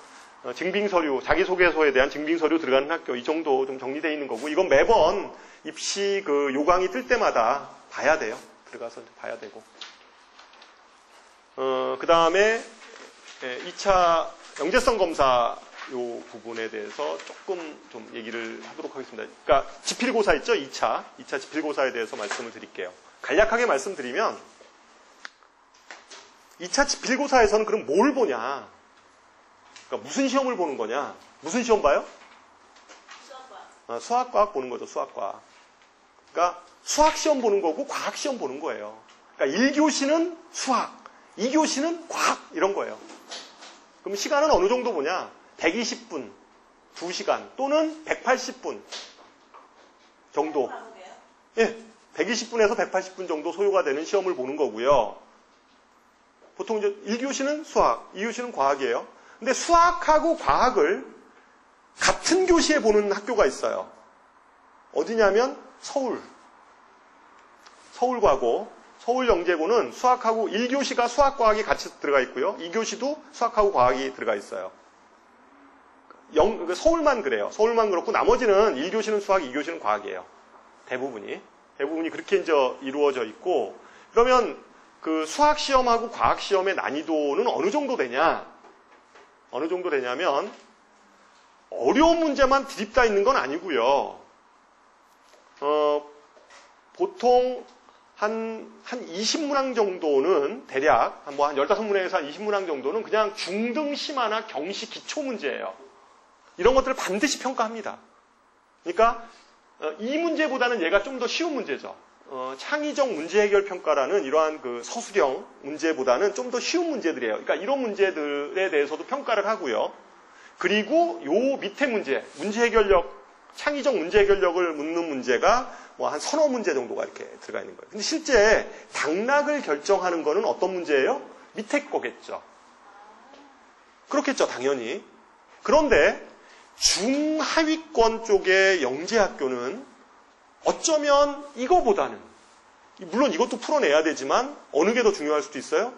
증빙서류 자기소개서에 대한 증빙서류 들어가는 학교 이 정도 좀 정리되어 있는 거고 이건 매번 입시 그 요강이 뜰 때마다 봐야 돼요. 들어가서 봐야 되고 그 다음에 2차 영재성 검사 요 부분에 대해서 조금 좀 얘기를 하도록 하겠습니다. 그러니까 지필고사 있죠? 2차 지필고사에 대해서 말씀을 드릴게요. 간략하게 말씀드리면 2차 지필고사에서는 그럼 뭘 보냐? 그러니까 무슨 시험을 보는 거냐? 무슨 시험 봐요? 수학과학. 수학과학 보는 거죠. 수학과학. 그러니까 수학 시험 보는 거고 과학 시험 보는 거예요. 그러니까 1교시는 수학, 2교시는 과학 이런 거예요. 그럼 시간은 어느 정도 보냐? 120분, 2시간 또는 180분 정도. 예, 120분에서 180분 정도 소요가 되는 시험을 보는 거고요. 보통 이제 1교시는 수학, 2교시는 과학이에요. 근데 수학하고 과학을 같은 교시에 보는 학교가 있어요. 어디냐면 서울과고, 서울영재고는 수학하고 1교시가 수학과학이 같이 들어가 있고요. 2교시도 수학하고 과학이 들어가 있어요. 서울만 그래요. 서울만 그렇고 나머지는 1교시는 수학, 2교시는 과학이에요. 대부분이 그렇게 이제 이루어져 있고 그러면 그 수학 시험하고 과학 시험의 난이도는 어느 정도 되냐? 어느 정도 되냐면 어려운 문제만 드립다 있는 건 아니고요. 보통 한 20문항 정도는 대략 한 15문항에서 한 20문항 정도는 그냥 중등 심화나 경시 기초 문제예요. 이런 것들을 반드시 평가합니다. 그러니까 이 문제보다는 얘가 좀 더 쉬운 문제죠. 창의적 문제 해결 평가라는 이러한 그 서술형 문제보다는 좀 더 쉬운 문제들이에요. 그러니까 이런 문제들에 대해서도 평가를 하고요. 그리고 요 밑에 문제 해결력, 창의적 문제 해결력을 묻는 문제가 뭐 한 서너 문제 정도가 이렇게 들어가 있는 거예요. 근데 실제 당락을 결정하는 거는 어떤 문제예요? 밑에 거겠죠. 그렇겠죠, 당연히. 그런데 중하위권 쪽의 영재학교는 어쩌면 이거보다는 물론 이것도 풀어내야 되지만 어느 게 더 중요할 수도 있어요?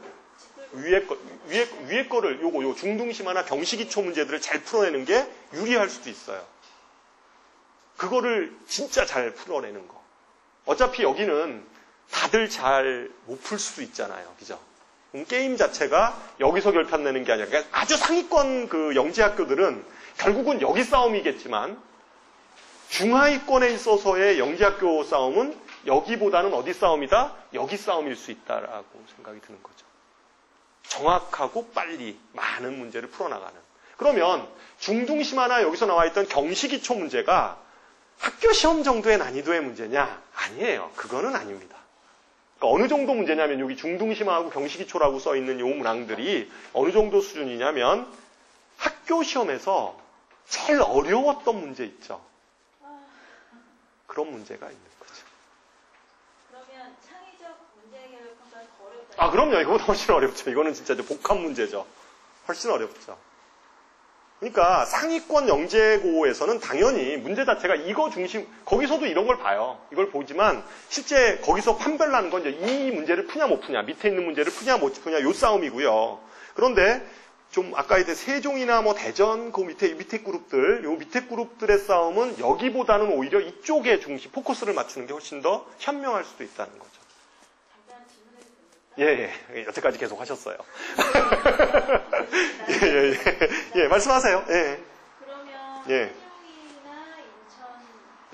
위에 거를 요 중등심화나 경시기초 문제들을 잘 풀어내는 게 유리할 수도 있어요. 그거를 진짜 잘 풀어내는 거. 어차피 여기는 다들 잘 못 풀 수도 있잖아요. 그죠? 게임 자체가 여기서 결판 내는 게 아니라 그러니까 아주 상위권 그 영재학교들은 결국은 여기 싸움이겠지만 중하위권에 있어서의 영재학교 싸움은 여기보다는 어디 싸움이다? 여기 싸움일 수 있다라고 생각이 드는 거죠. 정확하고 빨리 많은 문제를 풀어나가는. 그러면 중등심화나 여기서 나와 있던 경시기초 문제가 학교 시험 정도의 난이도의 문제냐? 아니에요. 그거는 아닙니다. 그러니까 어느 정도 문제냐면 여기 중등심화하고 경시기초라고 써있는 요 문항들이 어느 정도 수준이냐면 학교 시험에서 제일 어려웠던 문제 있죠. 그런 문제가 있는 거죠. 그러면 창의적 문제 해결 평가는 더 어렵다. 그럼요. 이거보다 훨씬 어렵죠. 이거는 진짜 복합 문제죠. 훨씬 어렵죠. 그러니까 상위권 영재고에서는 당연히 문제 자체가 이거 중심, 거기서도 이런 걸 봐요. 이걸 보지만 실제 거기서 판별나는 건 이제 이 문제를 푸냐 못 푸냐, 밑에 있는 문제를 푸냐 못 푸냐 요 싸움이고요. 그런데 좀 아까 이제 세종이나 뭐 대전 그 밑에 그룹들, 요 밑에 그룹들의 싸움은 여기보다는 오히려 이쪽에 중심, 포커스를 맞추는 게 훨씬 더 현명할 수도 있다는 거죠. 잠깐 질문해도 됩니까? 예. 여태까지 계속 하셨어요. 예. 말씀하세요. 예. 그러면 예. 세종이나 인천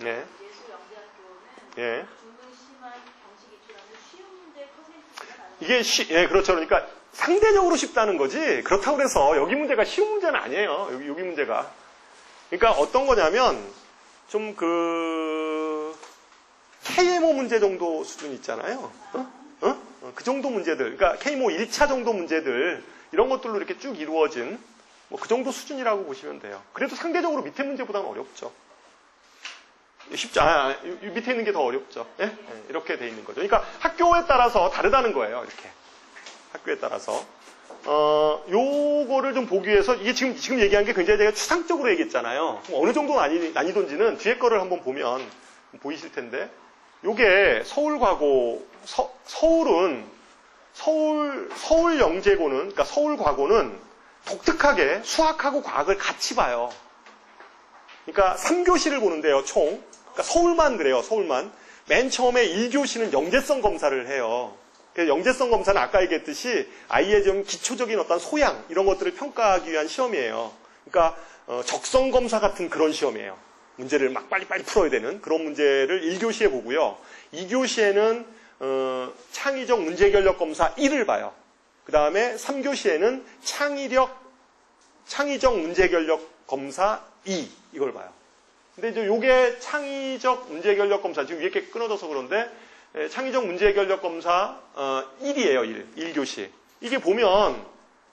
예. 예술영재학교는 예. 중등심화 경시기초라는 쉬운 문제 퍼센트가 나요. 이게 그렇죠. 그러니까 상대적으로 쉽다는 거지. 그렇다고 해서 여기 문제가 쉬운 문제는 아니에요. 여기 문제가. 그러니까 어떤 거냐면 좀 KMO 문제 정도 수준 있잖아요. 그 정도 문제들. 그러니까 KMO 1차 정도 문제들 이런 것들로 이렇게 쭉 이루어진 뭐 그 정도 수준이라고 보시면 돼요. 그래도 상대적으로 밑에 문제보다는 어렵죠. 쉽지 않아요. 밑에 있는 게 더 어렵죠. 예? 예, 이렇게 돼 있는 거죠. 그러니까 학교에 따라서 다르다는 거예요. 이렇게. 학교에 따라서. 요거를 좀 보기 위해서, 이게 지금 얘기한 게 굉장히 제가 추상적으로 얘기했잖아요. 어느 정도 난이도인지는 뒤에 거를 한번 보면 보이실 텐데, 요게 서울과고, 서울 영재고는, 그러니까 서울과고는 독특하게 수학하고 과학을 같이 봐요. 그러니까 3교시를 보는데요, 총. 그러니까 서울만 그래요, 서울만. 맨 처음에 1교시는 영재성 검사를 해요. 영재성 검사는 아까 얘기했듯이 아이의 좀 기초적인 어떤 소양, 이런 것들을 평가하기 위한 시험이에요. 그러니까 적성 검사 같은 그런 시험이에요. 문제를 막 빨리빨리 풀어야 되는 그런 문제를 1교시에 보고요. 2교시에는 창의적 문제결력 검사 1을 봐요. 그 다음에 3교시에는 창의적 문제결력 검사 2, 이걸 봐요. 근데 이제 요게 창의적 문제결력 검사, 지금 위에 이렇게 끊어져서 그런데, 창의적 문제결력 검사 1이에요, 1교시. 이게 보면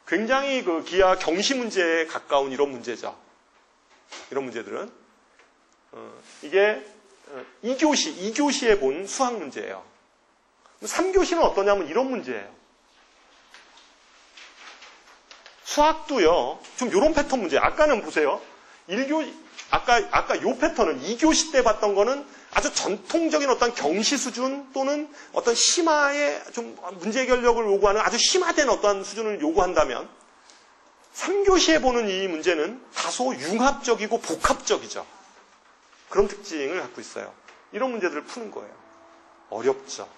굉장히 그 기하 경시 문제에 가까운 이런 문제죠. 이런 문제들은. 이게 2교시에 본 수학 문제예요. 3교시는 어떠냐면 이런 문제예요. 수학도요, 좀 이런 패턴 문제. 아까는 보세요. 아까 요 패턴은 2교시 때 봤던 거는 아주 전통적인 어떤 경시 수준 또는 어떤 심화의 좀 문제 결력을 요구하는 아주 심화된 어떤 수준을 요구한다면 3교시에 보는 이 문제는 다소 융합적이고 복합적이죠. 그런 특징을 갖고 있어요. 이런 문제들을 푸는 거예요. 어렵죠.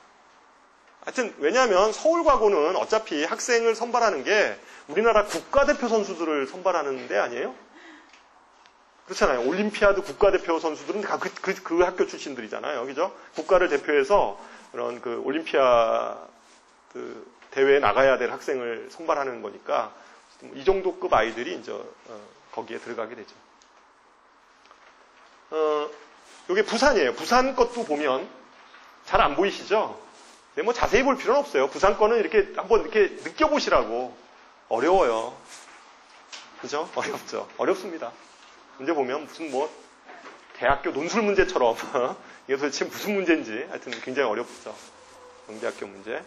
하여튼 왜냐하면 서울과고는 어차피 학생을 선발하는 게 우리나라 국가대표 선수들을 선발하는 데 아니에요? 그렇잖아요. 올림피아드 국가대표 선수들은 다 그 학교 출신들이잖아요. 그죠? 국가를 대표해서 그런 그 올림피아드 대회에 나가야 될 학생을 선발하는 거니까 이 정도 급 아이들이 이제 거기에 들어가게 되죠. 요게 부산이에요. 부산 것도 보면 잘 안 보이시죠? 네, 뭐 자세히 볼 필요는 없어요. 부산 거는 이렇게 한번 이렇게 느껴보시라고. 어려워요. 그죠? 어렵죠. 어렵습니다. 문제 보면 무슨 뭐 대학교 논술 문제처럼 이게 도대체 무슨 문제인지 하여튼 굉장히 어렵죠. 영재학교 문제.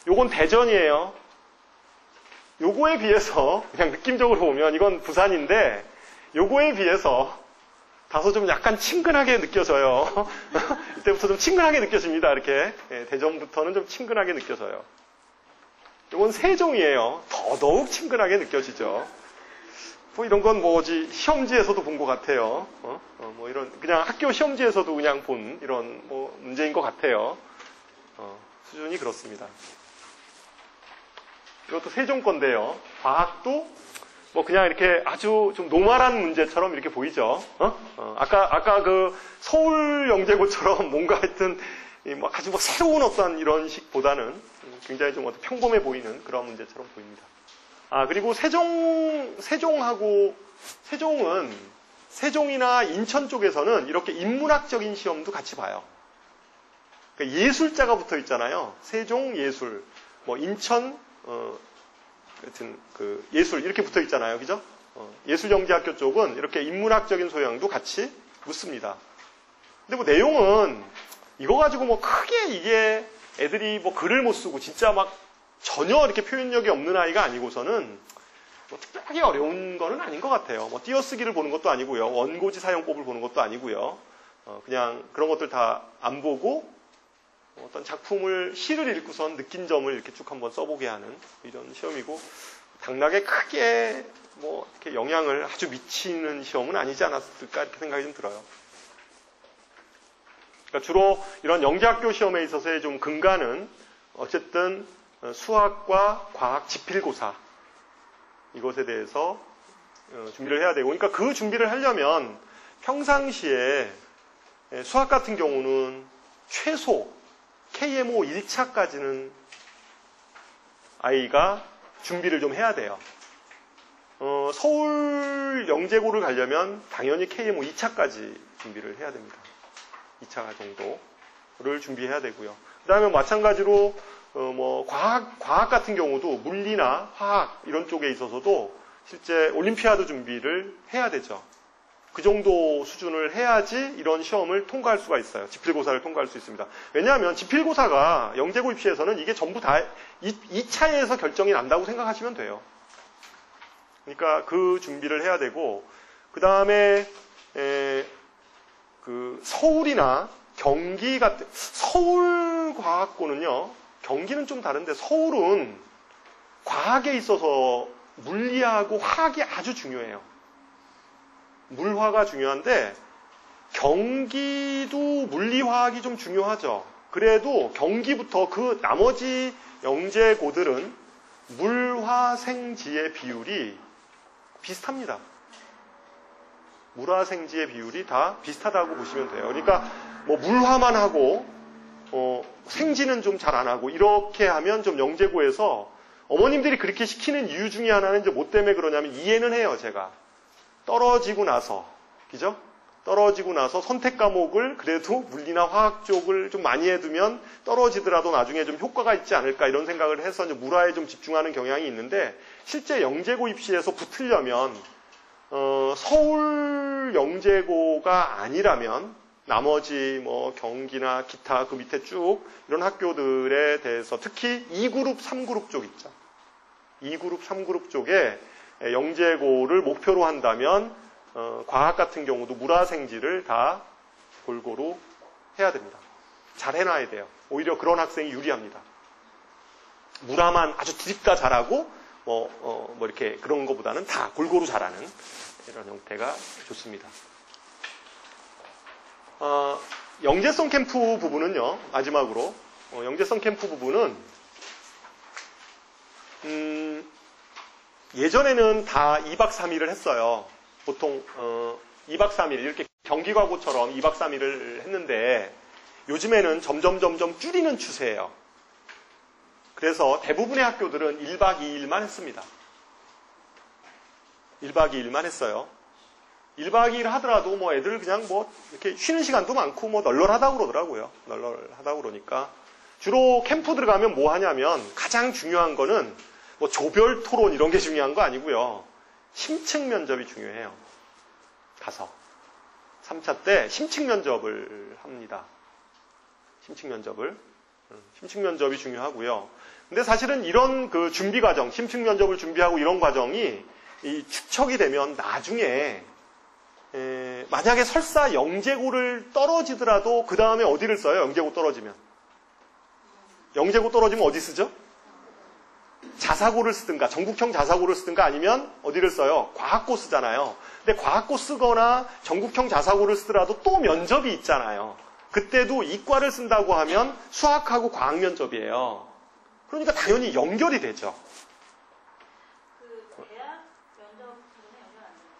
요건 대전이에요. 요거에 비해서 그냥 느낌적으로 보면 이건 부산인데 요거에 비해서 다소 좀 약간 친근하게 느껴져요. 이때부터 좀 친근하게 느껴집니다. 이렇게 대전부터는 좀 친근하게 느껴져요. 이건 세종이에요. 더더욱 친근하게 느껴지죠. 뭐 이런 건 뭐지 시험지에서도 본 것 같아요. 뭐 이런 그냥 학교 시험지에서도 그냥 본 이런 뭐 문제인 것 같아요. 수준이 그렇습니다. 이것도 세종 건데요. 과학도 뭐 그냥 이렇게 아주 좀 노멀한 문제처럼 이렇게 보이죠. 아까 그 서울 영재고처럼 뭔가 하여튼 뭐 아주 뭐 새로운 어떤 이런 식보다는 굉장히 좀 평범해 보이는 그런 문제처럼 보입니다. 그리고 세종은 세종이나 인천 쪽에서는 이렇게 인문학적인 시험도 같이 봐요. 그러니까 예술자가 붙어 있잖아요. 세종 예술, 뭐 인천 하여튼 그 예술 이렇게 붙어 있잖아요. 그죠? 예술영재학교 쪽은 이렇게 인문학적인 소양도 같이 묻습니다. 근데 뭐 내용은 이거 가지고 뭐 크게 이게 애들이 뭐 글을 못 쓰고 진짜 막 전혀 이렇게 표현력이 없는 아이가 아니고서는 뭐 특별하게 어려운 거는 아닌 것 같아요. 뭐 띄어쓰기를 보는 것도 아니고요. 원고지 사용법을 보는 것도 아니고요. 그냥 그런 것들 다 안 보고 어떤 작품을 시를 읽고선 느낀 점을 이렇게 쭉 한번 써보게 하는 이런 시험이고 당락에 크게 뭐 이렇게 영향을 아주 미치는 시험은 아니지 않았을까 이렇게 생각이 좀 들어요. 그러니까 주로 이런 영재학교 시험에 있어서의 좀 근간은 어쨌든 수학과 과학 지필고사 이것에 대해서 준비를 해야 되고 그러니까 그 준비를 하려면 평상시에 수학 같은 경우는 최소 KMO 1차까지는 아이가 준비를 좀 해야 돼요. 서울 영재고를 가려면 당연히 KMO 2차까지 준비를 해야 됩니다. 2차 정도를 준비해야 되고요. 그 다음에 마찬가지로 뭐 과학 같은 경우도 물리나 화학 이런 쪽에 있어서도 실제 올림피아드 준비를 해야 되죠. 그 정도 수준을 해야지 이런 시험을 통과할 수가 있어요. 지필고사를 통과할 수 있습니다. 왜냐하면 지필고사가 영재고 입시에서는 이게 전부 다 2차에서 결정이 난다고 생각하시면 돼요. 그러니까 그 준비를 해야 되고, 그 다음에 그 서울이나 경기 같은, 서울과학고는요, 경기는 좀 다른데 서울은 과학에 있어서 물리하고 화학이 아주 중요해요. 물화가 중요한데 경기도 물리화학이 좀 중요하죠. 그래도 경기부터 그 나머지 영재고들은 물화생지의 비율이 비슷합니다. 물화생지의 비율이 다 비슷하다고 보시면 돼요. 그러니까 뭐 물화만 하고 생지는 좀 잘 안 하고 이렇게 하면 좀 영재고에서 어머님들이 그렇게 시키는 이유 중에 하나는 이제 뭐 때문에 그러냐면 이해는 해요, 제가. 떨어지고 나서, 그죠? 떨어지고 나서 선택 과목을 그래도 물리나 화학 쪽을 좀 많이 해두면 떨어지더라도 나중에 좀 효과가 있지 않을까 이런 생각을 해서 이제 물화에 좀 집중하는 경향이 있는데, 실제 영재고 입시에서 붙으려면 서울 영재고가 아니라면 나머지 뭐 경기나 기타 그 밑에 쭉 이런 학교들에 대해서 특히 2그룹, 3그룹 쪽 있죠. 2그룹, 3그룹 쪽에 영재고를 목표로 한다면 과학 같은 경우도 물화생지를 다 골고루 해야 됩니다. 잘 해놔야 돼요. 오히려 그런 학생이 유리합니다. 물화만 아주 드립다 잘하고 뭐 이렇게 그런 것보다는 다 골고루 잘하는 이런 형태가 좋습니다. 영재성 캠프 부분은요, 마지막으로 영재성 캠프 부분은 예전에는 다 2박 3일을 했어요. 보통 2박 3일 이렇게 경기과고처럼 2박 3일을 했는데 요즘에는 점점 줄이는 추세예요. 그래서 대부분의 학교들은 1박 2일만 했습니다. 1박 2일만 했어요. 1박 2일 하더라도 뭐 애들 그냥 뭐 이렇게 쉬는 시간도 많고 뭐 널널하다고 그러더라고요. 널널하다고 그러니까. 주로 캠프 들어가면 뭐 하냐면 가장 중요한 거는 뭐 조별 토론 이런 게 중요한 거 아니고요. 심층 면접이 중요해요. 가서 3차 때 심층 면접을 합니다. 심층 면접이 중요하고요. 근데 사실은 이런 그 준비 과정, 심층 면접을 준비하고 이런 과정이 이 축척이 되면 나중에 만약에 설사 영재고를 떨어지더라도 그 다음에 어디를 써요? 영재고 떨어지면. 영재고 떨어지면 어디 쓰죠? 자사고를 쓰든가 전국형 자사고를 쓰든가 아니면 어디를 써요? 과학고 쓰잖아요. 근데 과학고 쓰거나 전국형 자사고를 쓰더라도 또 면접이 있잖아요. 그때도 이과를 쓴다고 하면 수학하고 과학 면접이에요. 그러니까 당연히 연결이 되죠. 그 대학 면접 부분에 연결 안 되나요?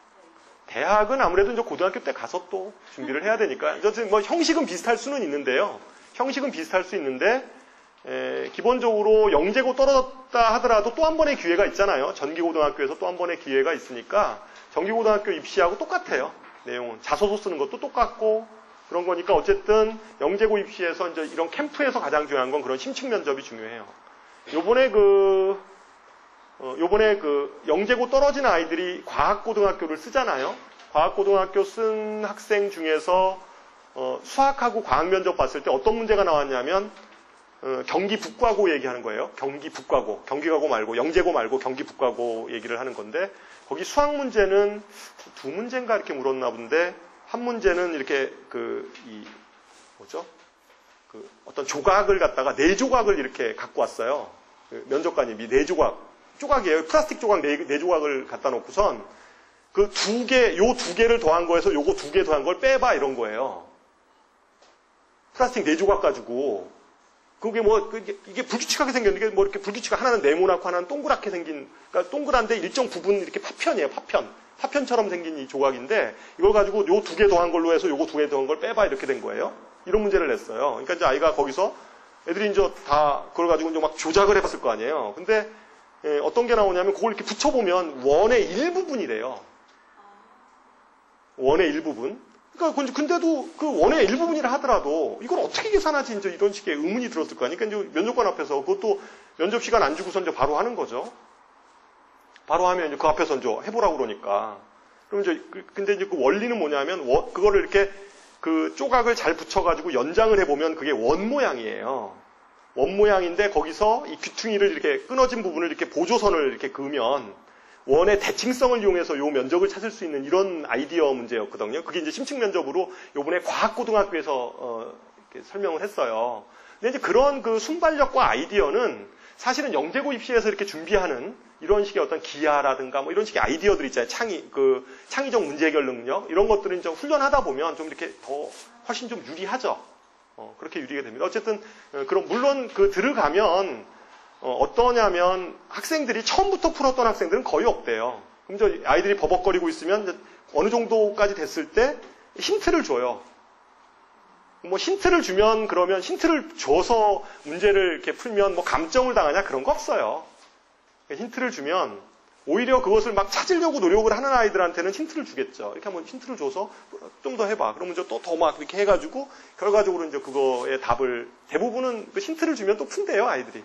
대학은 아무래도 이제 고등학교 때 가서 또 준비를 해야 되니까 어쨌든 뭐 형식은 비슷할 수는 있는데요. 형식은 비슷할 수 있는데 기본적으로 영재고 떨어졌다 하더라도 또 한 번의 기회가 있잖아요. 전기고등학교에서 또 한 번의 기회가 있으니까 전기고등학교 입시하고 똑같아요. 내용은 자소서 쓰는 것도 똑같고 그런 거니까 어쨌든 영재고 입시에서 이제 이런 캠프에서 가장 중요한 건 그런 심층 면접이 중요해요. 요번에 영재고 떨어진 아이들이 과학고등학교를 쓰잖아요. 과학고등학교 쓴 학생 중에서 수학하고 과학 면접 봤을 때 어떤 문제가 나왔냐면 경기 북과고 얘기하는 거예요. 경기 북과고. 경기과고 말고 영재고 말고 경기 북과고 얘기를 하는 건데 거기 수학 문제는 두 문제인가 이렇게 물었나 본데 한 문제는 이렇게 어떤 조각을 갖다가 네 조각을 이렇게 갖고 왔어요. 면접관님이 네 조각이에요. 플라스틱 조각 네 조각을 갖다 놓고선 요 두 개를 더한 거에서 요거 두 개 더한 걸 빼봐 이런 거예요. 플라스틱 네 조각 가지고 그게 이게 불규칙하게 생겼는데 뭐 이렇게 불규칙한 하나는 네모나고 하나는 동그랗게 생긴, 그러니까 동그란데 일정 부분 이렇게 파편이에요. 파편처럼 생긴 이 조각인데 이걸 가지고 요 두 개 더한 걸로 해서 요거 두 개 더한 걸 빼봐 이렇게 된 거예요. 이런 문제를 냈어요. 그러니까 이제 아이가 거기서 애들이 이제 다 그걸 가지고 이제 막 조작을 해봤을 거 아니에요. 근데 어떤 게 나오냐면 그걸 이렇게 붙여보면 원의 일부분이래요. 원의 일부분. 그러니까 근데도 그 원의 일부분이라 하더라도 이걸 어떻게 계산하지 이제 이런 식의 의문이 들었을 거 아니까 이제 면접관 앞에서 그것도 면접 시간 안 주고서 이제 바로 하는 거죠. 바로 하면 이제 그 앞에서 이제 해보라고 그러니까. 그럼 이제 근데 이제 그 원리는 뭐냐면 그거를 이렇게 그 조각을 잘 붙여가지고 연장을 해보면 그게 원 모양이에요. 원 모양인데 거기서 이 귀퉁이를 이렇게 끊어진 부분을 이렇게 보조선을 이렇게 그으면 원의 대칭성을 이용해서 요 면적을 찾을 수 있는 이런 아이디어 문제였거든요. 그게 이제 심층 면접으로 요번에 과학고등학교에서 이렇게 설명을 했어요. 근데 이제 그런 그 순발력과 아이디어는 사실은 영재고 입시에서 이렇게 준비하는 이런 식의 어떤 기하라든가 뭐 이런 식의 아이디어들 있잖아요. 창의적 문제 해결 능력 이런 것들은 좀 훈련하다 보면 좀 이렇게 더 훨씬 좀 유리하죠. 그렇게 유리가 됩니다. 어쨌든 그럼 물론 그 들어가면 어떠냐면 학생들이 처음부터 풀었던 학생들은 거의 없대요. 그럼 저 아이들이 버벅거리고 있으면 어느 정도까지 됐을 때 힌트를 줘요. 뭐 힌트를 주면 그러면 힌트를 줘서 문제를 이렇게 풀면 뭐 감점을 당하냐 그런 거 없어요. 힌트를 주면 오히려 그것을 막 찾으려고 노력을 하는 아이들한테는 힌트를 주겠죠. 이렇게 한번 힌트를 줘서 좀 더 해봐. 그러면 이제 또 더 막 이렇게 해가지고 결과적으로 이제 그거의 답을 대부분은 그 힌트를 주면 또 푼대요 아이들이.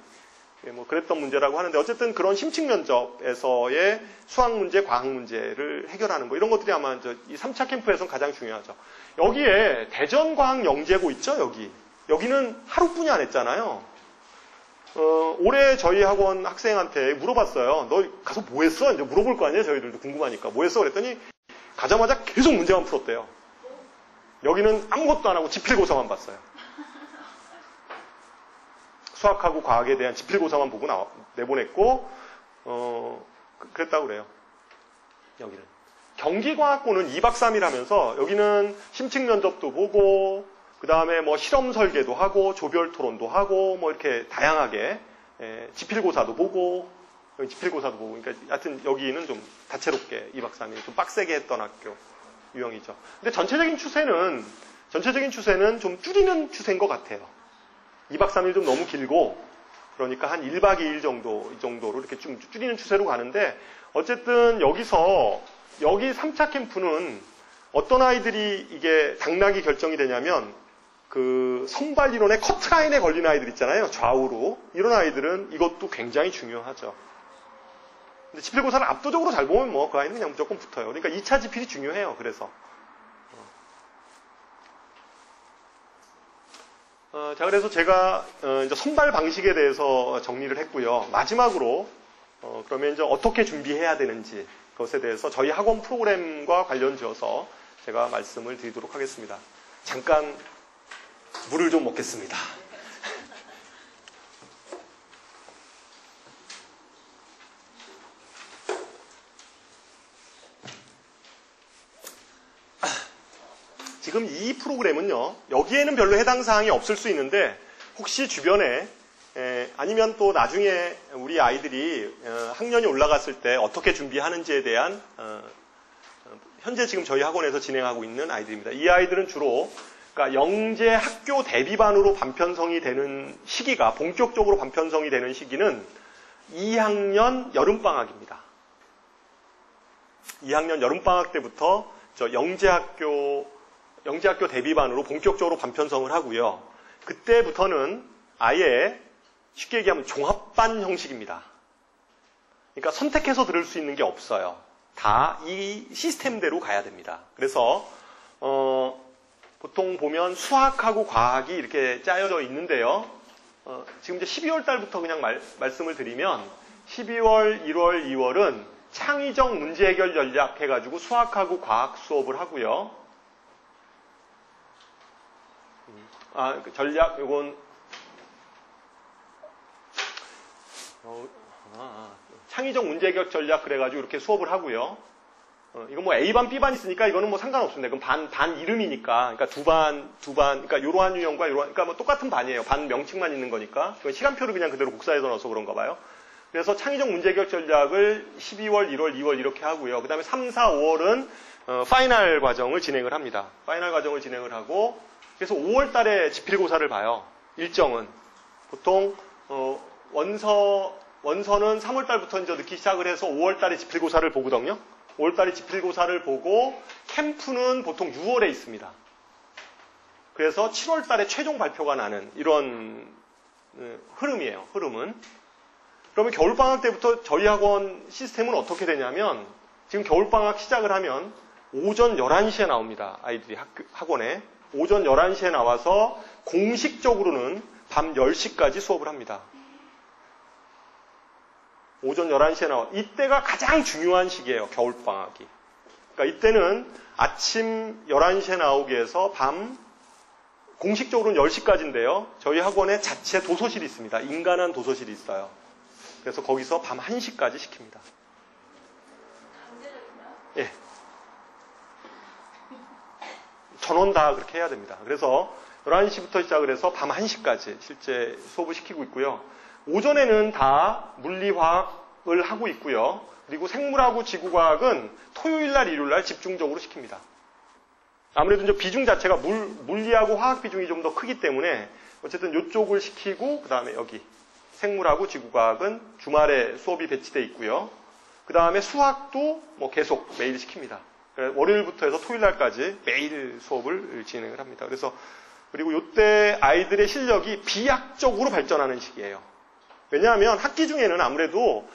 뭐 그랬던 문제라고 하는데 어쨌든 그런 심층 면접에서의 수학 문제, 과학 문제를 해결하는 거 이런 것들이 아마 이 3차 캠프에서는 가장 중요하죠. 여기에 대전과학영재고 있죠 여기는 하루뿐이 안 했잖아요. 올해 저희 학원 학생한테 물어봤어요. 너 가서 뭐 했어? 이제 물어볼 거 아니에요? 저희들도 궁금하니까. 뭐 했어? 그랬더니 가자마자 계속 문제만 풀었대요. 여기는 아무것도 안 하고 지필고사만 봤어요. 수학하고 과학에 대한 지필고사만 보고 내보냈고, 그랬다고 그래요. 여기는. 경기과학고는 2박 3일 하면서 여기는 심층 면접도 보고, 그 다음에 뭐 실험 설계도 하고, 조별 토론도 하고, 뭐 이렇게 다양하게, 지필고사도 보고, 그러니까 하여튼 여기는 좀 다채롭게 2박 3일 좀 빡세게 했던 학교 유형이죠. 근데 전체적인 추세는 좀 줄이는 추세인 것 같아요. 2박 3일 좀 너무 길고, 그러니까 한 1박 2일 정도, 이 정도로 이렇게 좀 줄이는 추세로 가는데, 어쨌든 여기 3차 캠프는 어떤 아이들이 이게 당락이 결정이 되냐면, 그 선발이론의 커트라인에 걸린 아이들 있잖아요. 좌우로. 이런 아이들은 이것도 굉장히 중요하죠. 근데 지필고사를 압도적으로 잘 보면 뭐 그 아이는 그냥 무조건 붙어요. 그러니까 2차 지필이 중요해요. 그래서. 자, 그래서 제가 이제 선발 방식에 대해서 정리를 했고요. 마지막으로 그러면 이제 어떻게 준비해야 되는지 그것에 대해서 저희 학원 프로그램과 관련지어서 제가 말씀을 드리도록 하겠습니다. 잠깐 물을 좀 먹겠습니다. 지금 이 프로그램은요, 여기에는 별로 해당 사항이 없을 수 있는데 혹시 주변에 아니면 또 나중에 우리 아이들이 학년이 올라갔을 때 어떻게 준비하는지에 대한 현재 지금 저희 학원에서 진행하고 있는 아이들입니다. 이 아이들은 주로 그러니까 영재 학교 대비반으로 반편성이 되는 시기가 본격적으로 반편성이 되는 시기는 2학년 여름방학입니다. 2학년 여름방학 때부터 저 영재학교 대비반으로 본격적으로 반편성을 하고요. 그때부터는 아예 쉽게 얘기하면 종합반 형식입니다. 그러니까 선택해서 들을 수 있는 게 없어요. 다 이 시스템대로 가야 됩니다. 그래서 보통 보면 수학하고 과학이 이렇게 짜여져 있는데요. 지금 이제 12월 달부터 그냥 말씀을 드리면 12월, 1월, 2월은 창의적 문제 해결 전략 해가지고 수학하고 과학 수업을 하고요. 그 전략, 요건, 창의적 문제 해결 전략 그래가지고 이렇게 수업을 하고요. 이건 뭐 A반, B반 있으니까 이거는 뭐 상관없습니다. 그건 반 이름이니까. 그러니까 두 반, 그러니까 요러한 유형과 그러니까 뭐 똑같은 반이에요. 반 명칭만 있는 거니까. 시간표를 그냥 그대로 국사에서 넣어서 그런가 봐요. 그래서 창의적 문제 해결 전략을 12월, 1월, 2월 이렇게 하고요. 그 다음에 3, 4, 5월은 파이널 과정을 진행을 합니다. 파이널 과정을 진행을 하고, 그래서 5월 달에 지필고사를 봐요. 일정은. 보통, 원서는 3월 달부터 이제 넣기 시작을 해서 5월 달에 지필고사를 보거든요. 5월 달에 지필고사를 보고 캠프는 보통 6월에 있습니다. 그래서 7월 달에 최종 발표가 나는 이런 흐름이에요. 흐름은. 그러면 겨울방학 때부터 저희 학원 시스템은 어떻게 되냐면 지금 겨울방학 시작을 하면 오전 11시에 나옵니다. 아이들이 학원에. 오전 11시에 나와서 공식적으로는 밤 10시까지 수업을 합니다. 오전 11시에 나와. 이때가 가장 중요한 시기예요. 겨울방학이. 그러니까 이때는 아침 11시에 나오기 위해서 공식적으로는 10시까지인데요. 저희 학원에 자체 도서실이 있습니다. 인간한 도서실이 있어요. 그래서 거기서 밤 1시까지 시킵니다. 강제적인가요? 예. 전원 다 그렇게 해야 됩니다. 그래서 11시부터 시작을 해서 밤 1시까지 실제 수업을 시키고 있고요. 오전에는 다 물리화학을 하고 있고요. 그리고 생물하고 지구과학은 토요일날, 일요일날 집중적으로 시킵니다. 아무래도 이제 비중 자체가 물리하고 화학 비중이 좀 더 크기 때문에 어쨌든 이쪽을 시키고 그 다음에 여기 생물하고 지구과학은 주말에 수업이 배치되어 있고요. 그 다음에 수학도 뭐 계속 매일 시킵니다. 월요일부터 해서 토요일날까지 매일 수업을 진행을 합니다. 그리고 이때 아이들의 실력이 비약적으로 발전하는 시기예요. 왜냐하면 학기 중에는 아무래도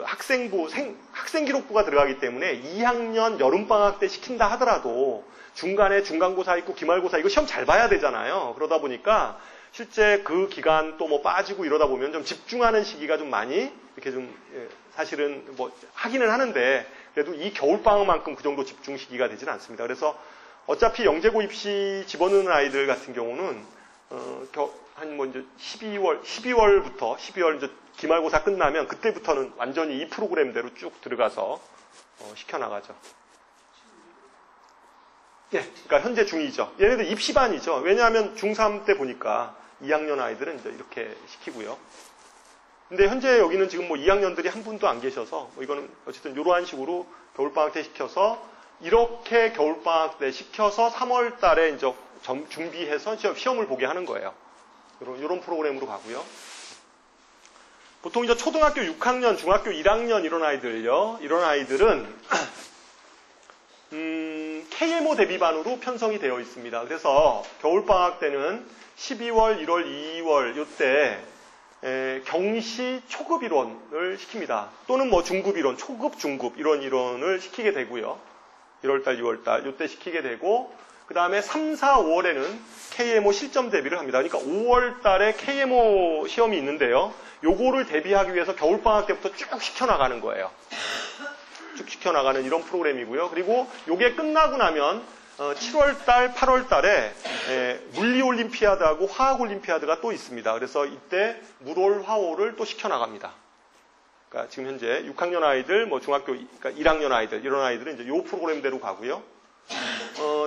학생 기록부가 들어가기 때문에 2학년 여름방학 때 시킨다 하더라도 중간에 중간고사 있고 기말고사 이거 시험 잘 봐야 되잖아요. 그러다 보니까 실제 그 기간 또 뭐 빠지고 이러다 보면 좀 집중하는 시기가 좀 많이 이렇게 좀 사실은 뭐 하기는 하는데 그래도 이 겨울방학만큼 그 정도 집중 시기가 되지는 않습니다. 그래서 어차피 영재고 입시 집어넣는 아이들 같은 경우는 이제 12월 이제 기말고사 끝나면 그때부터는 완전히 이 프로그램대로 쭉 들어가서 시켜나가죠. 예, 그러니까 현재 중2죠. 얘네들 입시반이죠. 왜냐하면 중3 때 보니까 2학년 아이들은 이제 이렇게 시키고요. 근데 현재 여기는 지금 뭐 2학년들이 한 분도 안 계셔서 뭐 이거는 어쨌든 이러한 식으로 겨울방학 때 시켜서 이렇게 겨울방학 때 시켜서 3월 달에 이제 준비해서 시험을 보게 하는 거예요. 이런 프로그램으로 가고요. 보통 이제 초등학교 6학년, 중학교 1학년 이런 아이들은 KMO 대비반으로 편성이 되어 있습니다. 그래서 겨울방학 때는 12월, 1월, 2월 이때 경시 초급 이론을 시킵니다. 또는 뭐 중급 이론, 초급, 중급 이런 이론을 시키게 되고요. 1월달, 2월달 이때 시키게 되고 그 다음에 3, 4, 5월에는 KMO 실점 대비를 합니다. 그러니까 5월달에 KMO 시험이 있는데요. 요거를 대비하기 위해서 겨울방학 때부터 쭉 시켜나가는 거예요. 쭉 시켜나가는 이런 프로그램이고요. 그리고 요게 끝나고 나면 7월달, 8월달에 물리올림피아드하고 화학올림피아드가 또 있습니다. 그래서 이때 물올, 화올을 또 시켜나갑니다. 그러니까 지금 현재 6학년 아이들, 뭐 중학교, 그러니까 1학년 아이들, 이런 아이들은 이제 요 프로그램대로 가고요.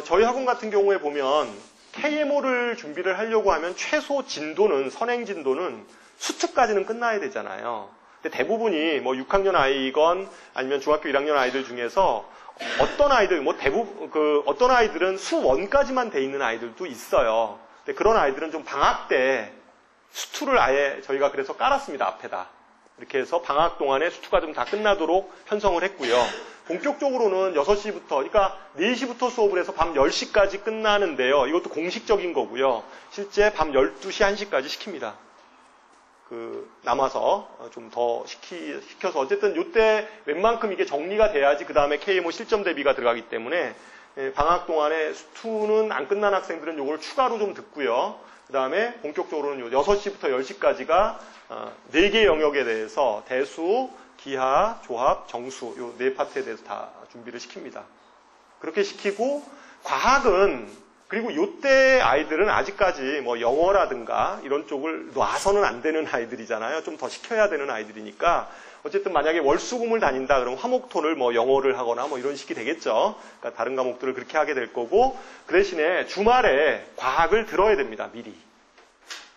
저희 학원 같은 경우에 보면 KMO를 준비를 하려고 하면 최소 진도는, 선행 진도는 수특까지는 끝나야 되잖아요. 근데 대부분이 뭐 6학년 아이건 아니면 중학교 1학년 아이들 중에서 어떤 아이들은 수원까지만 돼 있는 아이들도 있어요. 근데 그런 아이들은 좀 방학 때 수투를 아예 저희가 그래서 깔았습니다. 앞에다. 이렇게 해서 방학 동안에 수투가 좀 다 끝나도록 편성을 했고요. 본격적으로는 6시부터, 그러니까 4시부터 수업을 해서 밤 10시까지 끝나는데요. 이것도 공식적인 거고요. 실제 밤 12시, 1시까지 시킵니다. 남아서 좀 더 시켜서 어쨌든 이때 웬만큼 이게 정리가 돼야지 그 다음에 KMO 실점 대비가 들어가기 때문에 방학 동안에 수투는 안 끝난 학생들은 이걸 추가로 좀 듣고요. 그 다음에 본격적으로는 6시부터 10시까지가 4개 영역에 대해서 대수, 기하, 조합, 정수 이 4파트에 대해서 다 준비를 시킵니다. 그렇게 시키고 과학은 그리고 이때 아이들은 아직까지 뭐 영어라든가 이런 쪽을 놔서는 안 되는 아이들이잖아요. 좀 더 시켜야 되는 아이들이니까 어쨌든 만약에 월수금을 다닌다 그러면 화목토를 뭐 영어를 하거나 뭐 이런 식이 되겠죠. 그러니까 다른 과목들을 그렇게 하게 될 거고 그 대신에 주말에 과학을 들어야 됩니다. 미리.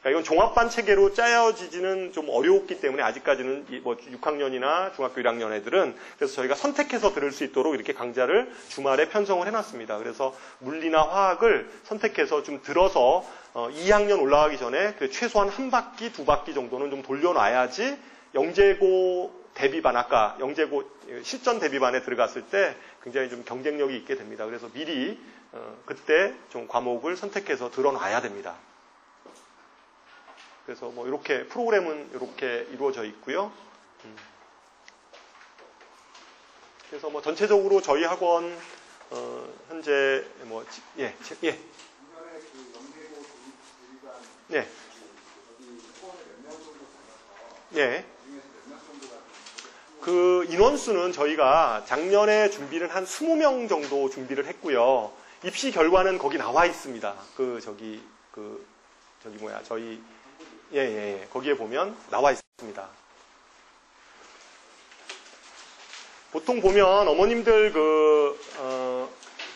그러니까 이건 종합반 체계로 짜여지지는 좀 어려웠기 때문에 아직까지는 뭐 6학년이나 중학교 1학년 애들은 그래서 저희가 선택해서 들을 수 있도록 이렇게 강좌를 주말에 편성을 해놨습니다. 그래서 물리나 화학을 선택해서 좀 들어서 2학년 올라가기 전에 그 최소한 한 바퀴, 2바퀴 정도는 좀 돌려놔야지 영재고 대비반, 아까 영재고 실전 대비반에 들어갔을 때 굉장히 좀 경쟁력이 있게 됩니다. 그래서 미리 그때 좀 과목을 선택해서 들어놔야 됩니다. 그래서 뭐 이렇게 프로그램은 이렇게 이루어져 있고요. 그래서 뭐 전체적으로 저희 학원 현재 뭐 예. 예. 예. 그 인원수는 저희가 작년에 준비를 한 20명 정도 준비를 했고요. 입시 결과는 거기 나와 있습니다. 저희 거기에 보면 나와 있습니다. 보통 보면 어머님들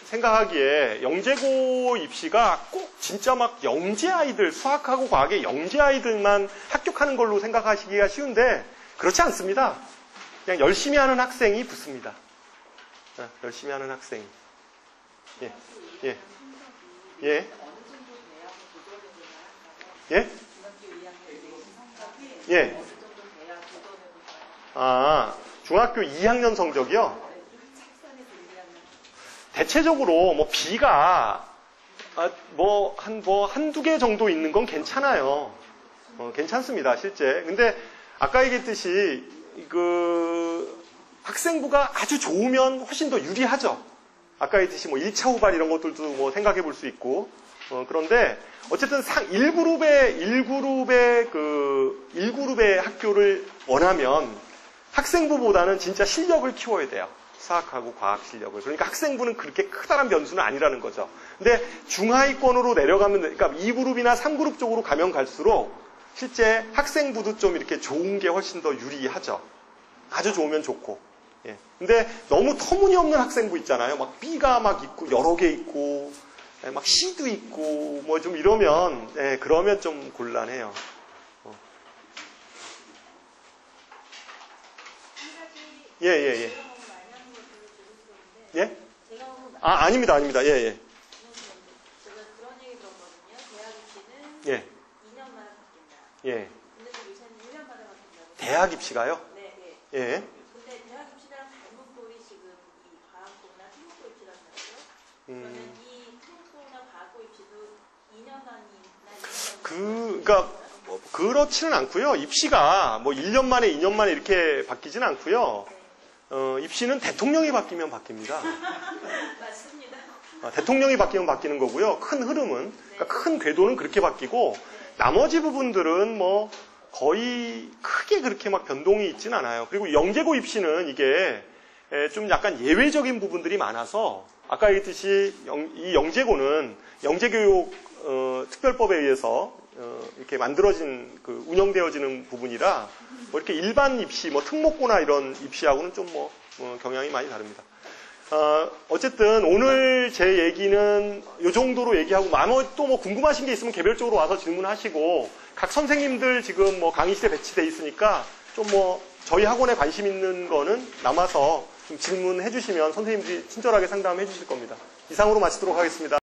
생각하기에 영재고 입시가 꼭 진짜 막 영재 아이들, 수학하고 과학의 영재 아이들만 합격하는 걸로 생각하시기가 쉬운데 그렇지 않습니다. 그냥 열심히 하는 학생이 붙습니다. 열심히 하는 학생. 예. 예. 예. 예? 예. 아, 중학교 2학년 성적이요? 대체적으로 뭐 B가 한두 개 정도 있는 건 괜찮아요. 괜찮습니다, 실제. 근데 아까 얘기했듯이 학생부가 아주 좋으면 훨씬 더 유리하죠. 아까 얘기했듯이 뭐 1차 후발 이런 것들도 뭐 생각해 볼 수 있고. 그런데 어쨌든 1그룹의 학교를 원하면 학생부보다는 진짜 실력을 키워야 돼요. 수학하고 과학 실력을. 그러니까 학생부는 그렇게 크다란 변수는 아니라는 거죠. 근데 중하위권으로 내려가면, 그러니까 2그룹이나 3그룹 쪽으로 가면 갈수록 실제 학생부도 좀 이렇게 좋은 게 훨씬 더 유리하죠. 아주 좋으면 좋고. 예. 근데 너무 터무니없는 학생부 있잖아요. 막 B가 막 있고, 여러 개 있고, 막 C도 있고, 뭐 좀 이러면, 그러면 좀 곤란해요. 예? 아닙니다. 예. 제가 그런 얘기 들었거든요. 대학 입시는 예. 2년 만에 바뀐다. 예. 근데 요새는 1년 만에 바뀐다고. 대학 입시가요? 네. 예. 근데 대학 입시랑 닮은 꼴이 지금 이 과학고나 특목고 입시란 말이죠. 그러면 이 특목고나 과학고 입시도 2년 그러니까 그렇지는 않고요. 입시가 뭐 1년 만에 2년 만에 이렇게 바뀌지는 않고요. 입시는 대통령이 바뀌면 바뀝니다. 맞습니다. 대통령이 바뀌면 바뀌는 거고요. 큰 흐름은, 그러니까 큰 궤도는 그렇게 바뀌고, 나머지 부분들은 뭐 거의 크게 그렇게 막 변동이 있진 않아요. 그리고 영재고 입시는 이게 좀 약간 예외적인 부분들이 많아서, 아까 얘기했듯이 이 영재고는 영재교육 특별법에 의해서 이렇게 만들어진 운영되어지는 부분이라 뭐 이렇게 일반 입시, 뭐 특목고나 이런 입시하고는 좀 경향이 많이 다릅니다. 어쨌든 오늘 제 얘기는 이 정도로 얘기하고, 또 뭐 궁금하신 게 있으면 개별적으로 와서 질문하시고, 각 선생님들 지금 뭐 강의실에 배치돼 있으니까 좀 뭐 저희 학원에 관심 있는 거는 남아서 좀 질문해 주시면 선생님들이 친절하게 상담해 주실 겁니다. 이상으로 마치도록 하겠습니다.